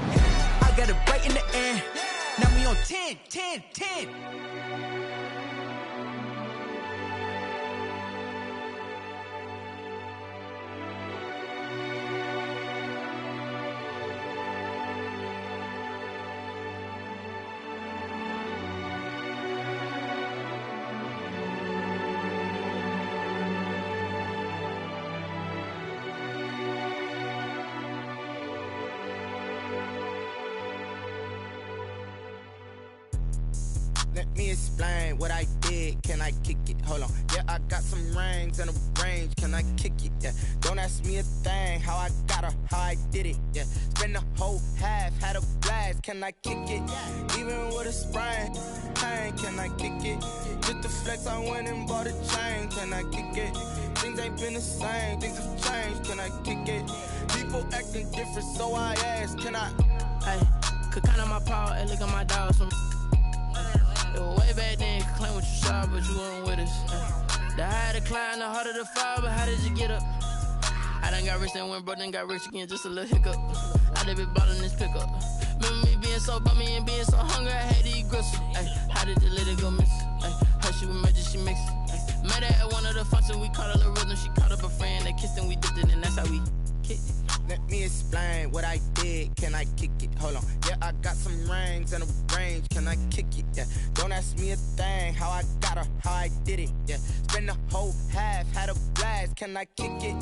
I got it right in the end. Now we on 10. Let me explain what I did. Can I kick it? Hold on. Yeah, I got some rings and a range. Can I kick it? Yeah. Don't ask me a thing. How I got her, how I did it. Yeah. Spend the whole half, had a blast. Can I kick it? Even with a sprain. Pain, can I kick it? Just the flex, I went and bought a chain. Can I kick it? Things ain't been the same. Things have changed. Can I kick it? People acting different, so I asked. Can I? Hey, could count on my power and look at my dogs from. It was way back then, could claim what you saw, but you weren't with us. The higher the climb, the harder the fall, but how did you get up? I done got rich and went broke, then got rich again, just a little hiccup. I done been ballin' this pickup. Remember me being so bummy and being so hungry, I had to eat gristle. Ay, how did you let it go miss? Her she was magic, she mixed. Met her at one of the functions, we caught a little rhythm, she caught up a friend, they kissed and we dipped it, and that's how we kicked it. Let me explain what I did. Can I kick it? Hold on. Yeah, I got some rings and a range. Can I kick it? Yeah. Don't ask me a thing. How I got her, how I did it. Yeah. Spend the whole half, had a blast. Can I kick it?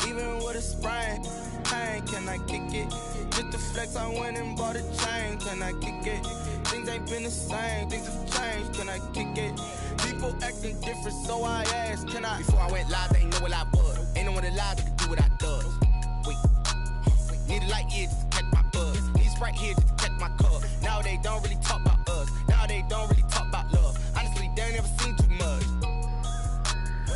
Even with a sprain. Pain, can I kick it? Just the flex, I went and bought a chain. Can I kick it? Things ain't been the same. Things have changed. Can I kick it? People acting different, so I asked. Can I? Before I went live, they ain't know what I was. Ain't no one alive that could do what I does. Need a light year just to catch my buzz. Need Sprite here just to catch my cup. Now they don't really talk about us. Now they don't really talk about love. Honestly, they ain't never seen too much.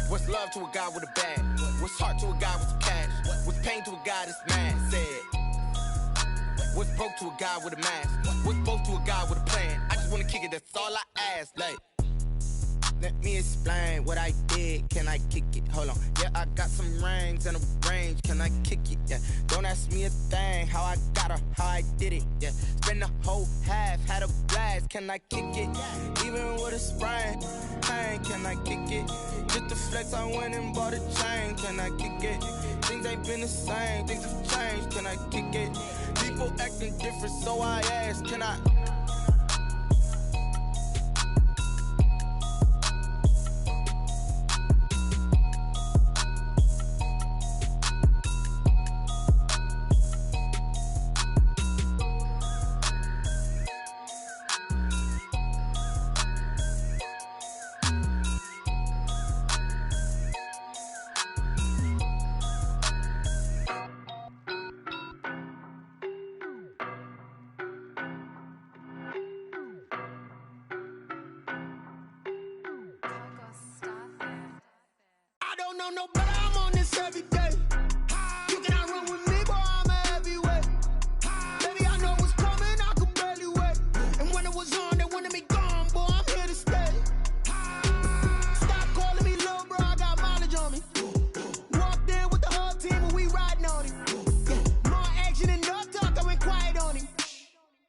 What's love to a guy with a bag? What's heart to a guy with some cash? What's pain to a guy that's mad? Said. What's broke to a guy with a mask? What's both to a guy with a plan? I just wanna kick it, that's all I ask. Like, let me explain what I did. Can I kick it? Hold on. Yeah, I got some rings and a range. Can I kick it? Yeah. Don't ask me a thing. How I got her, how I did it. Yeah. Spend the whole half, had a blast. Can I kick it? Even with a sprain. Pain, can I kick it? Just the flex, I went and bought a chain. Can I kick it? Things ain't been the same. Things have changed. Can I kick it? People acting different, so I asked. Can I? know no better, I'm on this every day. You cannot run with me, boy, I'm a heavyweight. Baby, I know what's coming, I could barely wait. And when it was on, they wanted me gone, boy, I'm here to stay. Stop calling me little bro, I got mileage on me. Walked in with the whole team and we riding on him. More action and no talk, I went quiet on him.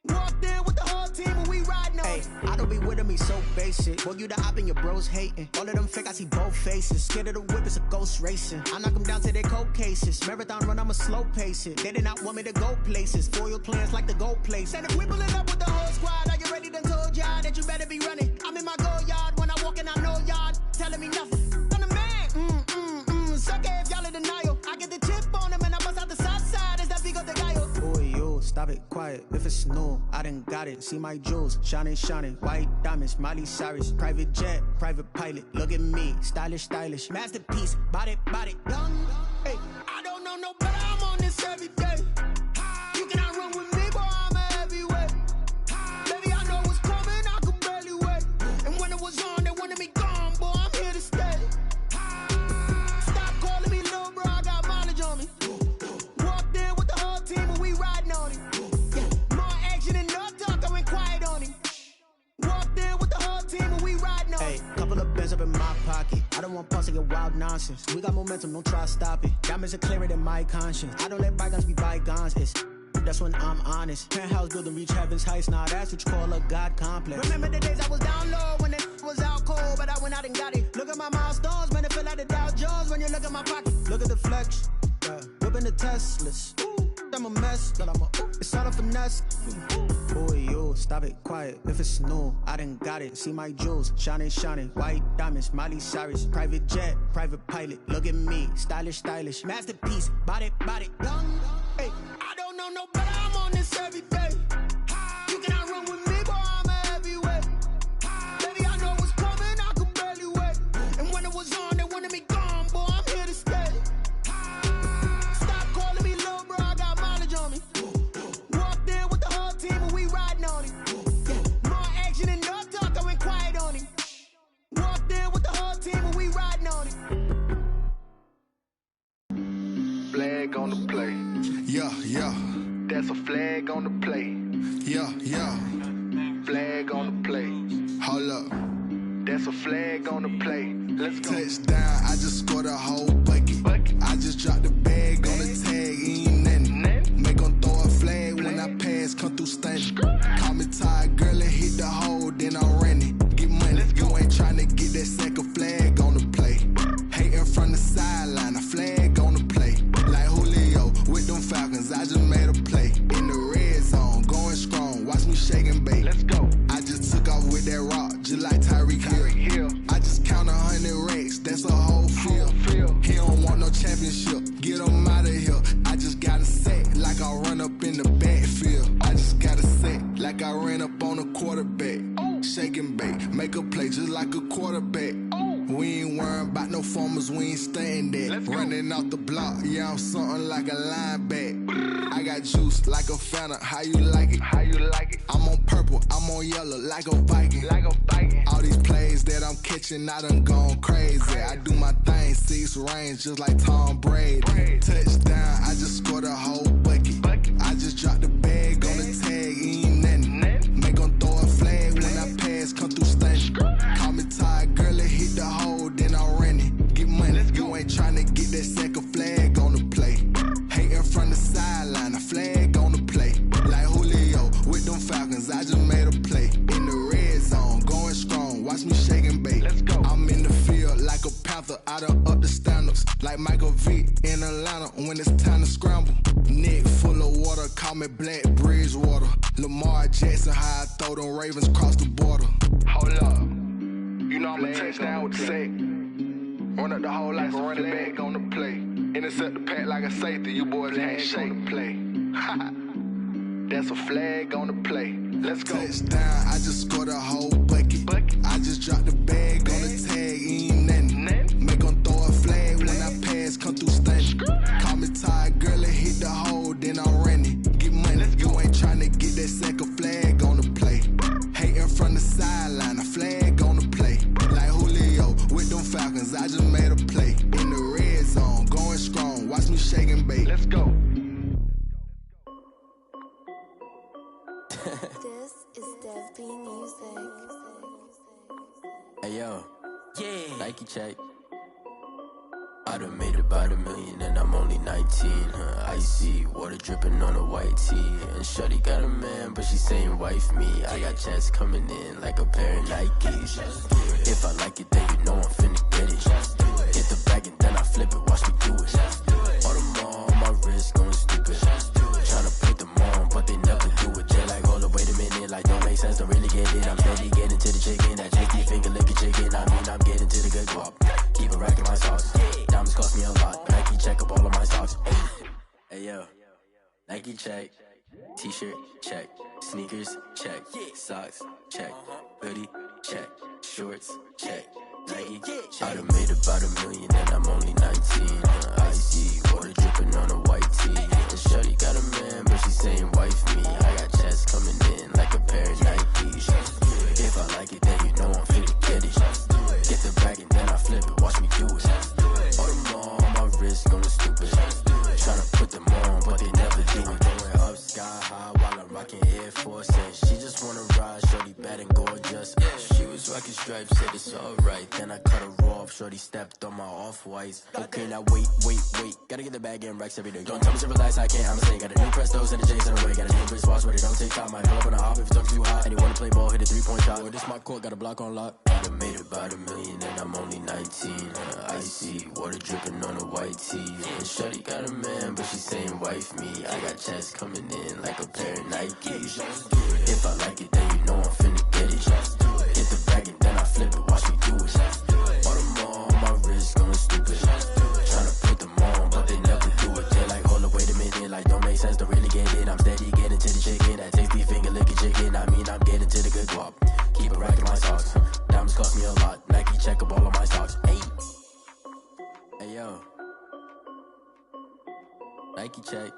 Walked in with the whole team and we riding on him. I don't be with him, he's so basic. Boy, you the op and your bros hating. All of them fake, I see both faces. Scared of the whip, it's a ghost racing. I knock them down to their cold cases. Marathon run, I'ma slow pace it. They did not want me to go places. Foil plans like the gold place. And if we pulling up with the whole squad, are you ready? Done told y'all that you better be running. I'm in my go yard. When I walk in, I know y'all telling me nothing. I'm the man. Suck it if y'all in denial. I get the chip on them and I bust out the south side. Is that Vigo de Gallo? Boy, yo, stop it, quiet. If it's new, I done got it. See my jewels, shining, shining. White diamonds, Miley Cyrus. Private jet, private pilot. Look at me, stylish, stylish. Masterpiece, body, young. Hey, I don't know no better, I'm on this every day. You cannot run with me, boy, I'm a heavyweight. Baby, I know what's coming, I could barely wait. And when it was on, they wanted me gone, boy, I'm here to stay. Stop calling me little bro, I got mileage on me. Walked in with the whole team and we riding on him. More action and no talk, I went quiet on him. Walked in with the whole team and we riding on him. Couple of bands up in my pocket. I don't want pulse to get wild nonsense. We got momentum, don't try to stop it. Diamonds are clearer than my conscience. I don't let bygones be bygones. That's when I'm honest. Penthouse building reach heaven's heights. Now that's what you call a God complex. Remember the days I was down low when it was out cold, but I went out and got it. Look at my milestones, man, it feel like the Dow Jones when you look at my pocket. Look at the flex, whipping the Teslas. I'm a mess, but it's all a finesse. Boy, yo, stop it, quiet. If it's new, I done got it. See my jewels, shining, shining. White diamonds, Miley Cyrus. Private jet, private pilot. Look at me, stylish, stylish. Masterpiece, body, young. Hey, I don't know no better, I'm on this every day. You cannot run with me, boy, I'm a heavyweight. Baby, I know what's coming, I could barely wait. And when it was on, they wanted me gone, boy, I'm here to stay. Stop calling me little bro, I got mileage on me. Walked in with the whole team and we riding on him. More action and no talk, I went quiet on him. Walked in with the whole team and we riding on him. Flag on the play. Yeah. That's a flag on the play. Yeah. Flag on the play. Hold up. That's a flag on the play. Let's go. Touchdown, I just scored a whole bucket. I just dropped the bag on the tag, ain't nothing. Make 'em throw a flag when I pass, come through stunning. Call me tired, girl, and hit the hole, then I'm running. Get money, you ain't tryna get that second flag on the play. Hating from the sideline, a flag on the play. Like Julio with them Falcons, I just made a play. In the red zone, going strong, watch me shake and bake. Let's go. I just took off with that rock, just like Tyreek Hill. I just count 100 racks, that's a whole field. He don't want no championship, get him out of here. I just got a set, like I run up in the backfield. I just got a set, like I ran up on a quarterback. Shake and bake, make a play just like a quarterback. We ain't worrying about no formers, we ain't staying there. Running off the block, yeah, I'm something like a lineback. I got juice like a Fanta, how you like it? I'm on purple, I'm on yellow, like a Viking. All these plays that I'm catching, I done gone crazy. I do my thing, 6 range, just like Tom Brady. Touchdown, I just scored a whole bucket. I just dropped the bag on the tag, ain't nothing. Make 'em throw a flag when I pass, come through stunning. Call me tired, girl, and hit the hole, then I'm running. Get money, you ain't tryna get that second flag on the play. Hating from the sideline, a flag on the play. Like Julio with them Falcons, I just made a play. In the red zone, going strong, watch me shake and bake. Let's go. I'm in the field like a Panther, I done up the standards. Like Michael Vick in Atlanta when it's time to scramble. Neck full of water, call me Black Bridgewater. Lamar Jackson, how I throw them Ravens cross the border. Hold up. You know I'm a touchdown with the sack. Run up the whole like a running back on the play. Intercept the pack like a safety, you boys can't shake the play. That's a flag on the play. Let's go. Touchdown, I just scored a whole bucket. I just dropped the bag on the tag, ain't nothing. Make 'em throw a flag when I pass, come through stunning. Call me tired, girl, and hit the hole, then I'm running. Get money, you ain't tryna get that second flag on the play. Hating from the sideline, a flag on the play. Like Julio with them Falcons, I just made a play. In the Hey yo, yeah. Nike check. I done made about $1 million and I'm only 19. Icy water dripping on a white tee. And shorty got a man, but she saying wife me. I got checks coming in like a pair of Nikes. If I like it, then you know I'm finna get it. Get the bag and then I flip it, watch me do it. All them all on my wrist going stupid. Tryna put them on, but they never do it. They're like, hold up, wait a minute, like don't make sense, don't really get it. I'm steady getting to the chicken, that tasty finger licking chicken. I mean, I'm getting to the good guap. Keep a rack in my sauce. Diamonds cost me a lot. Nike check up all of my socks. Hey yo, Nike check. T-shirt check. Sneakers check. Socks check. Hoodie check. Shorts check. Nike check. I done made about $1 million and I'm only 19. Icy water dripping on a white tee. And shorty got a man, but she saying wife me. I got checks coming in like a pair of Nikes. If I like it, then you know I'm finna get it. Get the bag and then I flip it, watch me do it. All them all on my wrist going stupid. Tryna put them on, but they never do it. Going up sky high while I'm rocking Air Force. And she just wanna ride, shorty bad and gorgeous. She was rocking stripes, said it's alright. Then I cut her off, shorty stepped on my off-whites. Okay, now wait. Gotta get the bag and racks every day. Don't tell me to relax, I can't, I'm a snake. Got a new Prestos and a J's in the way. Got a new wristwatch where they don't take time. Might pull up on a hop if it's up too hot. And you wanna play ball, hit a 3-point shot. Well, this my court, got a block on lock. I done made about $1 million and I'm only 19. Icy water dripping on a white tee. And shorty got a man, but she saying wife me. I got checks coming in like a pair of Nikes. If I like it, then you know I'm finna get it. Get the bag and then I flip it, watch me do it. All them all on my wrist going stupid. Tryna put them on, but they never do it. They're like, hold up, wait a minute, like don't make sense, don't really get it. I'm steady getting to the chicken, that tasty finger licking chicken. I mean, I'm getting to the good guap. Keep a rack in my socks. Diamonds cost me a lot. Nike check up all of my socks. Hey yo, Nike check.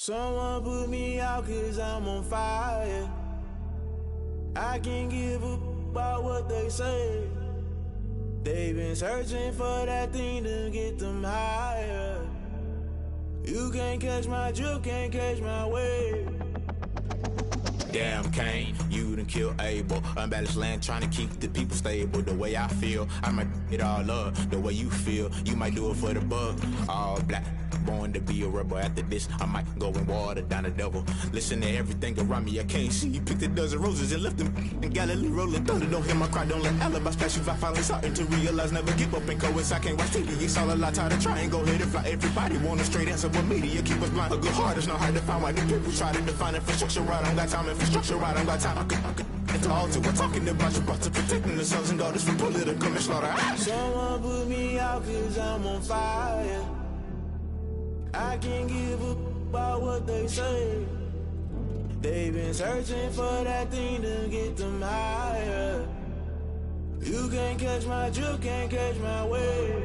Someone put me out 'cause I'm on fire. I can't give a about what they say. They've been searching for that thing to get them higher. You can't catch my drift, can't catch my wave. Damn, Kane, you done killed Abel. Unbalanced land, trying to keep the people stable. The way I feel, I might it all up. The way you feel, you might do it for the buck. All black, Born to be a rebel. After this, I might go and water down the devil. Listen to everything around me, I can't see. Picked a dozen roses and left them in Galilee rolling thunder. Don't hear my cry, don't let alibis pass you. I finally starting to realize never give up and coincide. I can't watch TV, it's all a lot. Tired of trying, go ahead and fly. Everybody want a straight answer, but media keep us blind. A good heart is not hard to find. Why the people try to define infrastructure right? I don't got time, infrastructure right? I don't got time. I could talk to. We're talking about you, about to protecting the sons and daughters from political and slaughter. Someone put me out 'cause I'm on fire. I can't give up about what they say. They've been searching for that thing to get them higher. You can't catch my drift, can't catch my wave.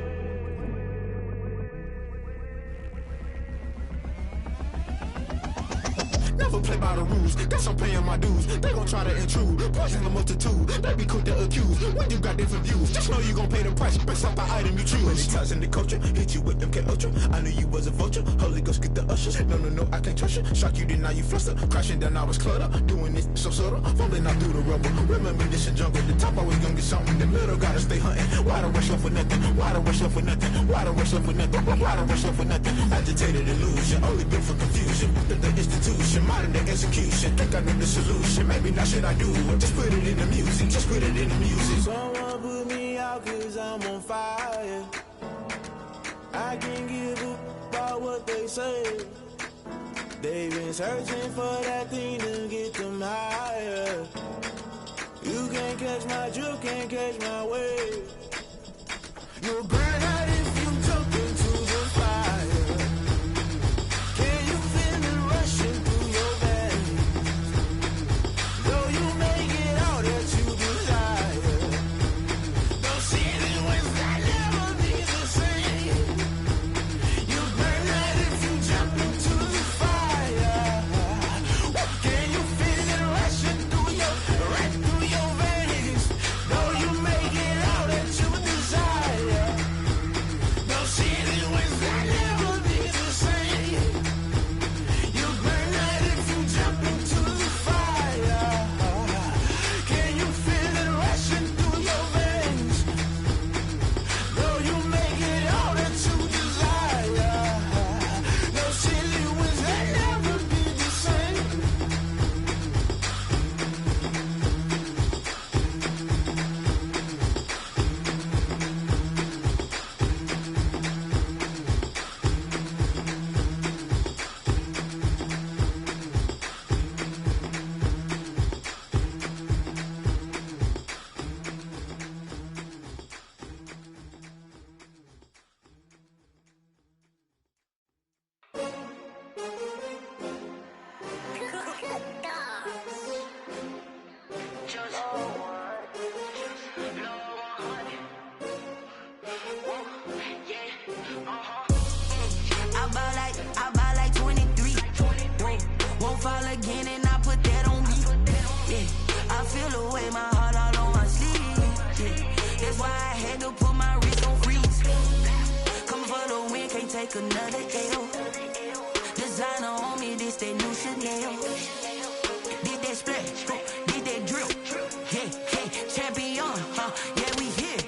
Never play by the rules, guess I'm paying my dues. They gon' try to intrude, poison the multitude. They be quick to accuse, when you got different views. Just know you gon' pay the price, based off the item you choose. Many times in the culture, hit you with them K-Ultra. I knew you was a vulture, Holy Ghost get the ushers. No, I can't trust you. Shock you, then now you fluster. Crashing down, I was cluttered. Doing this so subtle, falling out through the rubble. Remember this in jungle, the top always gonna get something. In the middle, gotta stay hunting. Why the rush left for nothing? Why the rush left for nothing? Why the rush left for nothing? Why the rush left for nothing? Agitated illusion, only built for confusion. The institution, modern day execution. Think I know the solution, maybe not should I do it. Just put it in the music, just put it in the music. Someone put me out 'cause I'm on fire. I can't give up about what they say. They've been searching for that thing to get them higher. You can't catch my drift, can't catch my wave. You'll burn out if you jump into the fire. Can you feel it rushing through your veins? Though you make it all that you desire. Don't see it when that never be the same. You burn out if you jump into the fire. Can you feel it rushing through your veins? Though you make it all that you desire. Don't see it when that never be the same. You burn out if you jump into the fire. Can you feel it rushing through your veins? Though you make it all that you desire. No silly winds that never be the same. I buy like 23. Won't fall again and I put that on me. Yeah, I feel the way, my heart all on my sleeve. Yeah, that's why I had to put my wrist on freeze. Coming for the win, can't take another L. Designer on me, this that new Chanel. Did that splash, did that drill. Yeah, champion, yeah, we here.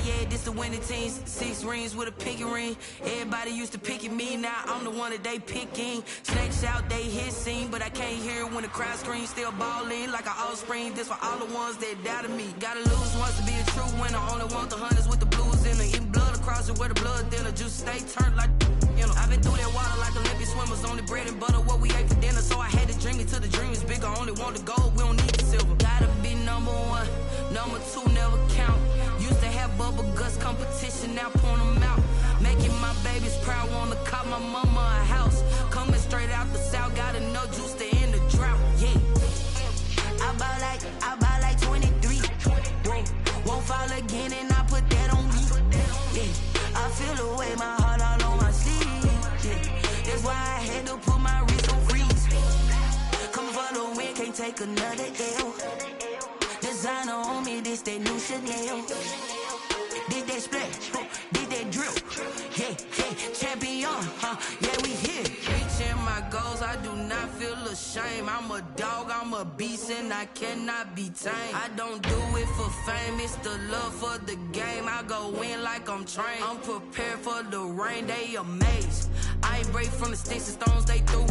Yeah, this the winning team. 6 rings with a pinky ring. Everybody used to pick at me, now I'm the one that they picking. Snakes out, they hit scene, but I can't hear it when the crowd screams. Still ballin' like an offspring. This for all the ones that doubted me. Gotta lose once to be a true winner. Only want the hunters with the blues in it. Eating blood across it where the blood thinner. Juice stay turned like, you know. I've been through that water like Olympic swimmers. Only bread and butter, what we ate for dinner. So I had to dream it till the dream is bigger. Only want the gold, we don't need the silver. Gotta be number 1, number 2 never count. Used to have bubble guts competition, now point them out. Making my babies proud, wanna cop my mama a house. Coming straight out the south, gotta know juice to end the drought. Yeah, I buy like 23. Won't fall again and I put that on me. Yeah, I feel the way, my heart all on my sleeve. Yeah, that's why I had to put my wrist on freeze. Coming for the win, can't take another L. Designer on me, this that new Chanel. Did that splash, did that drill. Yeah, champion, yeah, we here. Reaching my goals, flaws, I do not feel ashamed. I'm a dog, I'm a beast, and I cannot be tamed. I don't do it for fame, it's the love for the game. I go in like I'm trained. I'm prepared for the rain, they amazed. I ain't break from the sticks and stones they threw.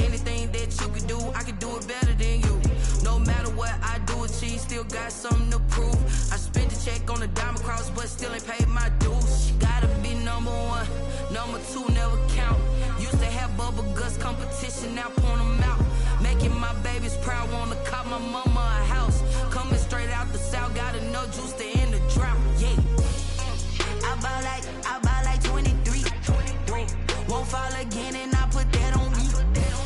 Anything that you can do, I can do it better than you. No matter what I do achieve, still got something to prove. I spent the check on the diamond cross, but still ain't paid my dues. Gotta be number one, number two never count. Used to have bubble guts competition, now point them out. Making my babies proud, wanna cop my mama a house. Coming straight out the south, got enough juice to end the drought. Yeah, I buy like 23. Won't fall again, and I put that on me.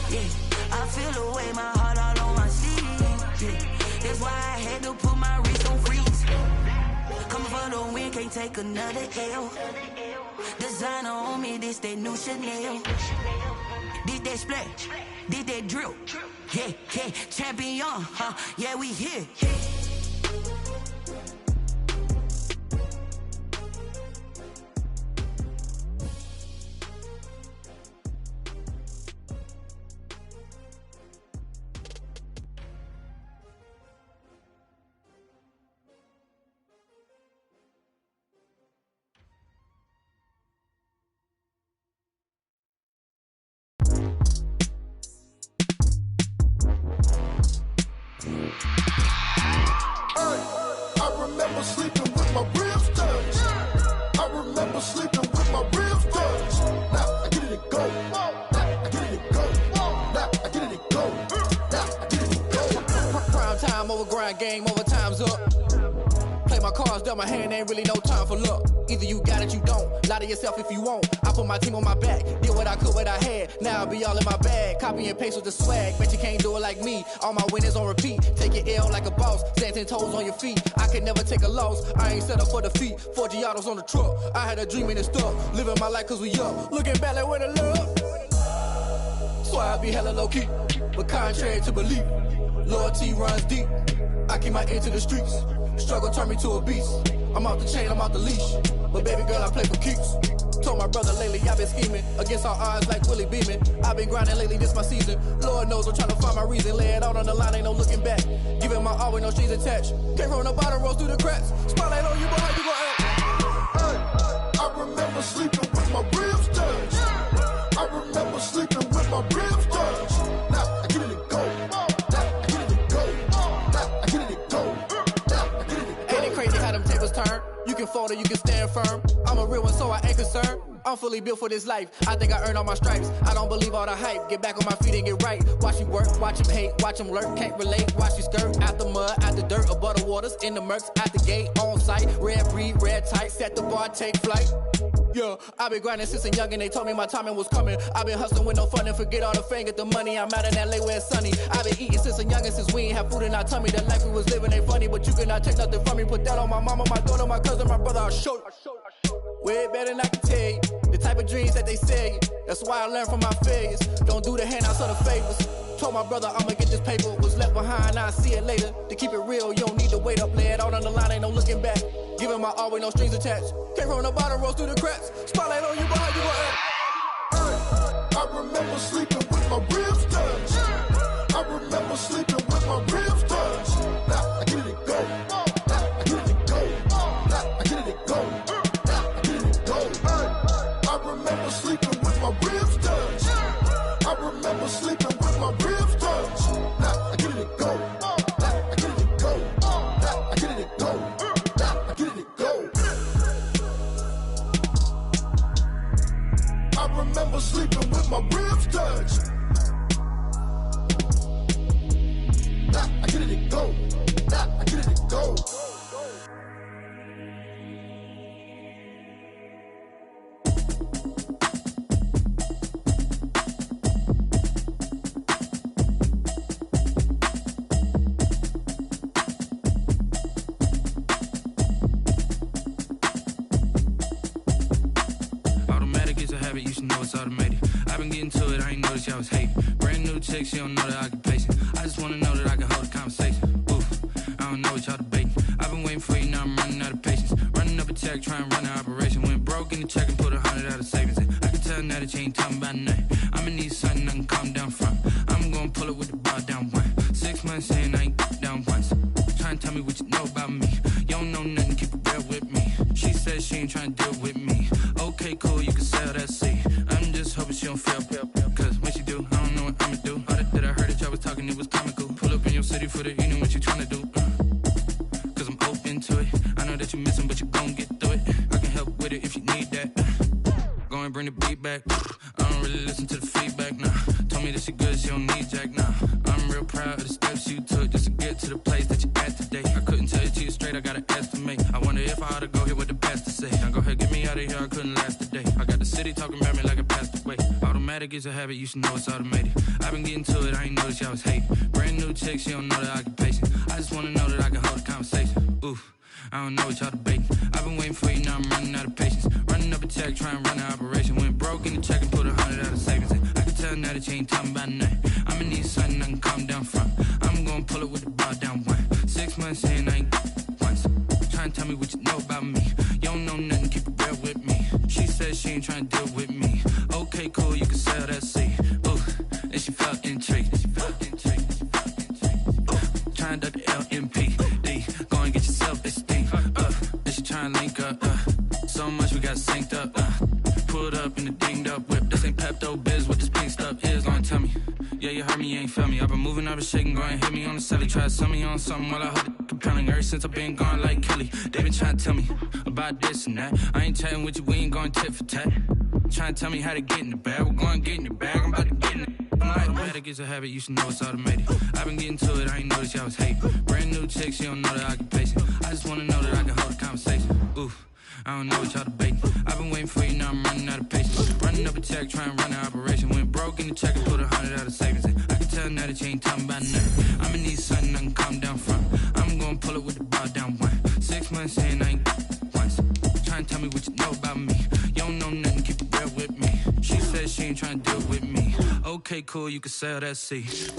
Yeah, I feel the way, my heart all on my sleeve. Yeah, that's why I had to put my wrist on freeze. Coming for the win, can't take another L. Designer on me, this that new Chanel. This that splash, this that drill. Yeah, yeah, champion, huh? Yeah, we here. Game over, time's up. Play my cards, dealt my hand, ain't really no time for luck. Either you got it, you don't. Lie to yourself if you won't. I put my team on my back, did what I could, what I had. Now I'll be all in my bag, copy and paste with the swag. Bet you can't do it like me. All my winners on repeat. Take your L like a boss, stand 10 toes on your feet. I can never take a loss, I ain't set up for defeat. 4 Giottos on the truck, I had a dream and it stuck. Living my life cause we up, looking back like where the love. So I be hella low key, but contrary to belief, loyalty runs deep. I keep my ear to the streets. Struggle turned me to a beast. I'm off the chain, I'm off the leash. But baby girl, I play for keeps. Told my brother lately, I've been scheming against all odds like Willie Beeman. I've been grinding lately, this my season. Lord knows I'm trying to find my reason. Lay it out on the line, ain't no looking back. Giving my all with no strings attached. Came from the bottom, rose through the cracks. Spotlight on you, but how you gon' act? Hey, I remember sleeping with my ribs touched. I remember sleeping with my ribs touched. Now I get it and go. Turn. You can fold or you can stand firm. I'm a real one, so I ain't concerned. I'm fully built for this life. I think I earned all my stripes. I don't believe all the hype. Get back on my feet and get right. Watch you work, watch him hate, watch him lurk. Can't relate, watch you skirt. Out the mud, out the dirt, above the waters, in the murks, out the gate, on site. Red breed, red tight, set the bar, take flight. Yeah, I been grinding since a youngin', they told me my timing was coming. I been hustling with no fun and forget all the fame, get the money. I'm out in LA where it's sunny. I been eating since a youngin', since we ain't have food in our tummy. The life we was living ain't funny, but you cannot take nothing from me. Put that on my mama, my daughter, my cousin, my brother, I'll show you. Way better than I can tell you. The type of dreams that they sell you. That's why I learned from my failures. Don't do the handouts or the favors. Told my brother I'ma get this paper. Was left behind, I'll see it later. To keep it real, you don't need to wait up. Lay it out on the line, ain't no looking back. Giving my all with no strings attached. Came from the bottom, rose through the cracks. Spotlight on you, but how you gon' act? I remember sleeping with my ribs touched. I remember sleeping with my ribs touched. Now I get it and go. Now I get it and go. Now I get it and go. Now I get it and go. I remember sleeping with my ribs touched. I remember sleeping with my ribs touched. Now I get it and go. Now I get it and go. Now I get it and go. Now I get it and go. I remember sleeping with my ribs touched. Now I get it and go. Now I get it and go. Automatic is a habit, you should know it's automated. I've been getting to it, I ain't noticed y'all was hating. Brand new chick, she don't know that I can pace it. I just wanna know that I can hold a conversation. Oof, I don't know what y'all debating. I've been waiting for you, now I'm running out of patience. Running up a check, trying to run an operation. Went broke in the check and put 100 out of savings. I can tell now that you ain't talking about nothing. I'ma need something I can calm down trying to deal with me. Okay, cool, you can sell that seat. I'm just hoping she don't fail. Cause when she do, I don't know what I'ma do. All that I heard that y'all was talking, it was comical. Pull up in your city for the evening, what you trying to do? Cause I'm open to it. I know that you missing, but you gon' get through it. I can help with it if you need that. Go and bring the beat back. I don't really listen to the feedback, nah. Told me that she good, she don't need jack, nah. I'm real proud of the steps you took just to get to the place that you at today. I couldn't tell you to you straight, I gotta estimate. I wonder if I ought to go here with the best to say. Now go ahead, get me out of here, I couldn't last today. I got the city talking about me like I passed away. Automatic is a habit, you should know it's automated. I've been getting to it, I ain't noticed y'all was hating. Brand new chick, she don't know the occupation. I just wanna know that I can hold a conversation. Oof. I don't know what y'all debating. I've been waiting for you, now I'm running out of patience. Running up a check, trying to run an operation. Went broke in the check and put 100 out of savings in. I can tell now that you ain't talking about nothing. I'ma need something I can calm down from. I'm gonna pull it with the bar down one. 6 months in, I ain't once. Trying to tell me what you know about me. You don't know nothing, keep it real with me. She said she ain't trying to deal with me. Okay, cool, you can sell that seat. Ooh, and she felt intrigued. Trying to duck the LMP. Go and get yourself this thing. And she trying to link up. So much we got synced up. Pulled up in the dinged up whip. This ain't Pepto-Biz, what this pink stuff is. Don't tell me. Yeah, you heard me, you ain't felt me. I've been moving, I've been shaking, go and hit me on the celly. Try to sell me on something while I hold it compelling. Ever since I've been gone like Kelly, they been trying to tell me about this and that. I ain't chatting with you, we ain't going tit for tat. Trying to tell me how to get in the bag. We're going to get in the bag, I'm about to get in it. Automatic is a habit, you should know it's automated. I've been getting to it, I ain't noticed y'all was hating. Brand new chick, she don't know the occupation. I just wanna know that I can hold a conversation. Oof, I don't know what y'all debating. I've been waiting for you, now I'm running out of patience. Running up a check, trying to run an operation. Went broke in the check and put 100 out of savings in. I can tell now that you ain't talking about nothing. I'ma need something I can calm down from. I'm gonna pull it with the bar down one. 6 months in, I ain't once. Trying to tell me what you know about me. You don't know nothing, keep it real with me. She said she ain't trying to deal with me. Okay, cool, you can sell that seat.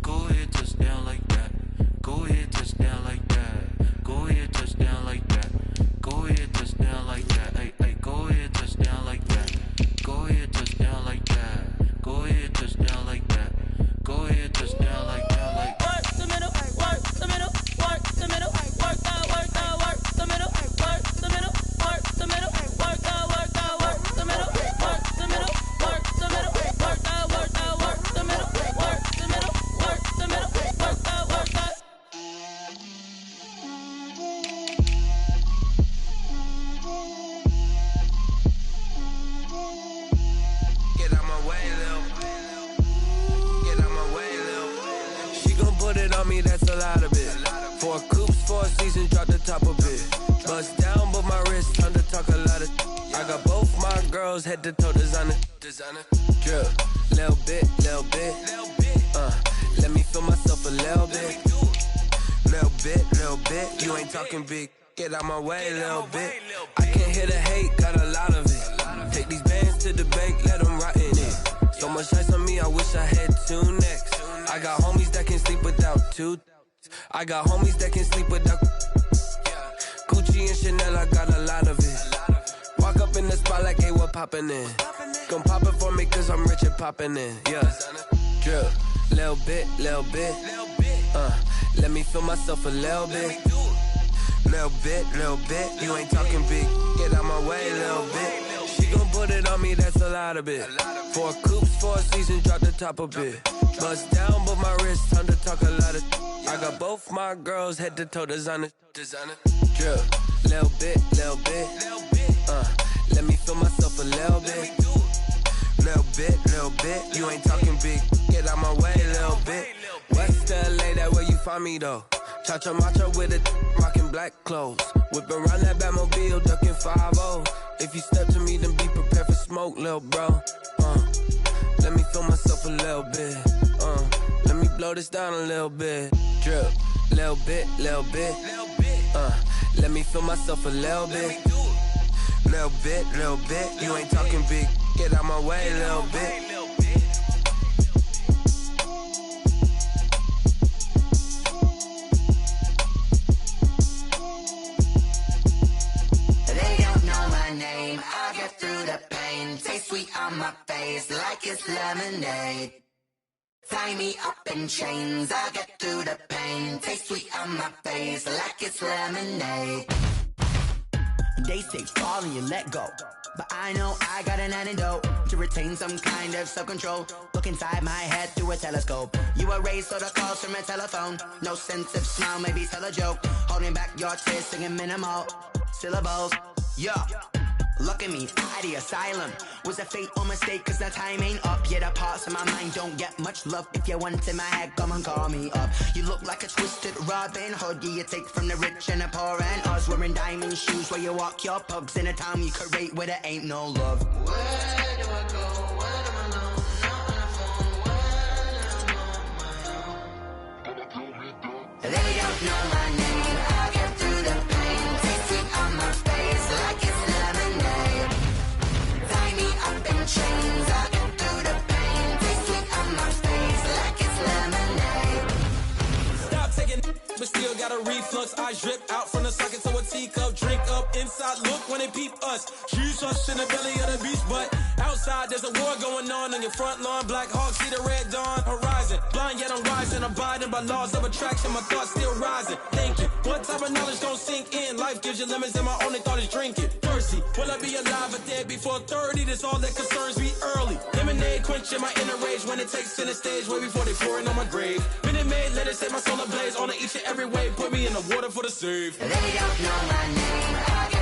Go ahead, touch down like that. Go ahead, touch down like that. Go ahead, touch down like that. Go ahead, touch down like that. Hey, hey, go ahead, touch down like that. Go ahead, touch down like that. Go ahead, touch down like that. Go ahead, touch down like that. Like work the middle, work the middle, work the middle, work the middle, work the middle, work the middle, work the middle, work the middle, work the middle, work the middle, work the middle, work the middle, work the middle, work the middle, work the middle, work the lot of it. 4 coops, 4 seasons, drop the top a bit. Bust down, but my wrist, time to talk a lot of. I got both my girls head to toe designer. Drip, little bit. Let me feel myself a little bit. Little bit. You ain't talking big. Get out my way, little bit. I can't hear the hate, got a lot of it. Take these bands to the bank, let them rot in it. So much ice on me, I wish I had 2 necks. I got homies that can sleep without 2. I got homies that can sleep without Gucci and Chanel, I got a lot of it. Walk up in the spot like, hey, what poppin' in? Gon' pop it for me cause I'm rich and poppin' in. Yeah, drip, little bit. Let me feel myself a little bit. Little bit. You ain't talking big. Get out my way, little bit. She gon' put it on me, that's a lot of it. 4 coops, 4 seasons, drop the top a bit. Bust down, but my wrist, time to talk a lot of. I got both my girls head to toe designer. Drip, little bit. Let me feel myself a little bit. Little bit. You ain't talking big. Get out my way, little bit. West LA, that where you find me though. Cha-cha macho with it, rocking black clothes. Whip around that Batmobile, ducking 5-0. If you step to me, then be prepared for smoke, little bro. Let me feel myself a little bit. Let me blow this down a little bit. Drip, little bit. Let me feel myself a little bit. Little bit. You ain't talking big. Get out my way, little bit. I get through the pain, taste sweet on my face like it's lemonade. Tie me up in chains, I get through the pain, taste sweet on my face like it's lemonade. They say fall and you let go, but I know I got an antidote to retain some kind of self-control. Look inside my head through a telescope. You erase all the calls from a telephone. No sense of smile, maybe tell a joke. Holding back your tears, singing minimal syllables. Yeah. Look at me, out the asylum. Was a fate or mistake, cause the time ain't up. Yet the parts of my mind don't get much love. If you want in my head, come and call me up. You look like a twisted Robin Hood. Yeah, you take from the rich and the poor and us. Wearing diamond shoes where you walk your pugs in a town you create where there ain't no love. Where do I go? Where do I know? Not on the phone. Where do I know? They don't know my name. I get through the pain. Taste sweet on my face like it's lemonade. Tie me up in chains. I get through the pain. Taste sweet on my face like it's lemonade. Stop taking, but still got a reflux. Eyes drip out from the socket to a teacup. Drink up inside, look when they peep us. Choose us in the belly of the beast, but outside there's a war going on your front lawn. Black Hawk see the red dawn horizon. Blind yet I'm rising, abiding by laws of attraction. My thoughts still rising, thinking what type of knowledge don't sink in. Life gives you limits and my only thought is drinking. Thirsty, will I be alive or dead before 30? That's all that concerns me early. Lemonade quenching my inner rage when it takes center stage way before they pour it on my grave. Minute Maid, let it set my soul ablaze on each and every way. Put me in the water for the save. They don't know my name.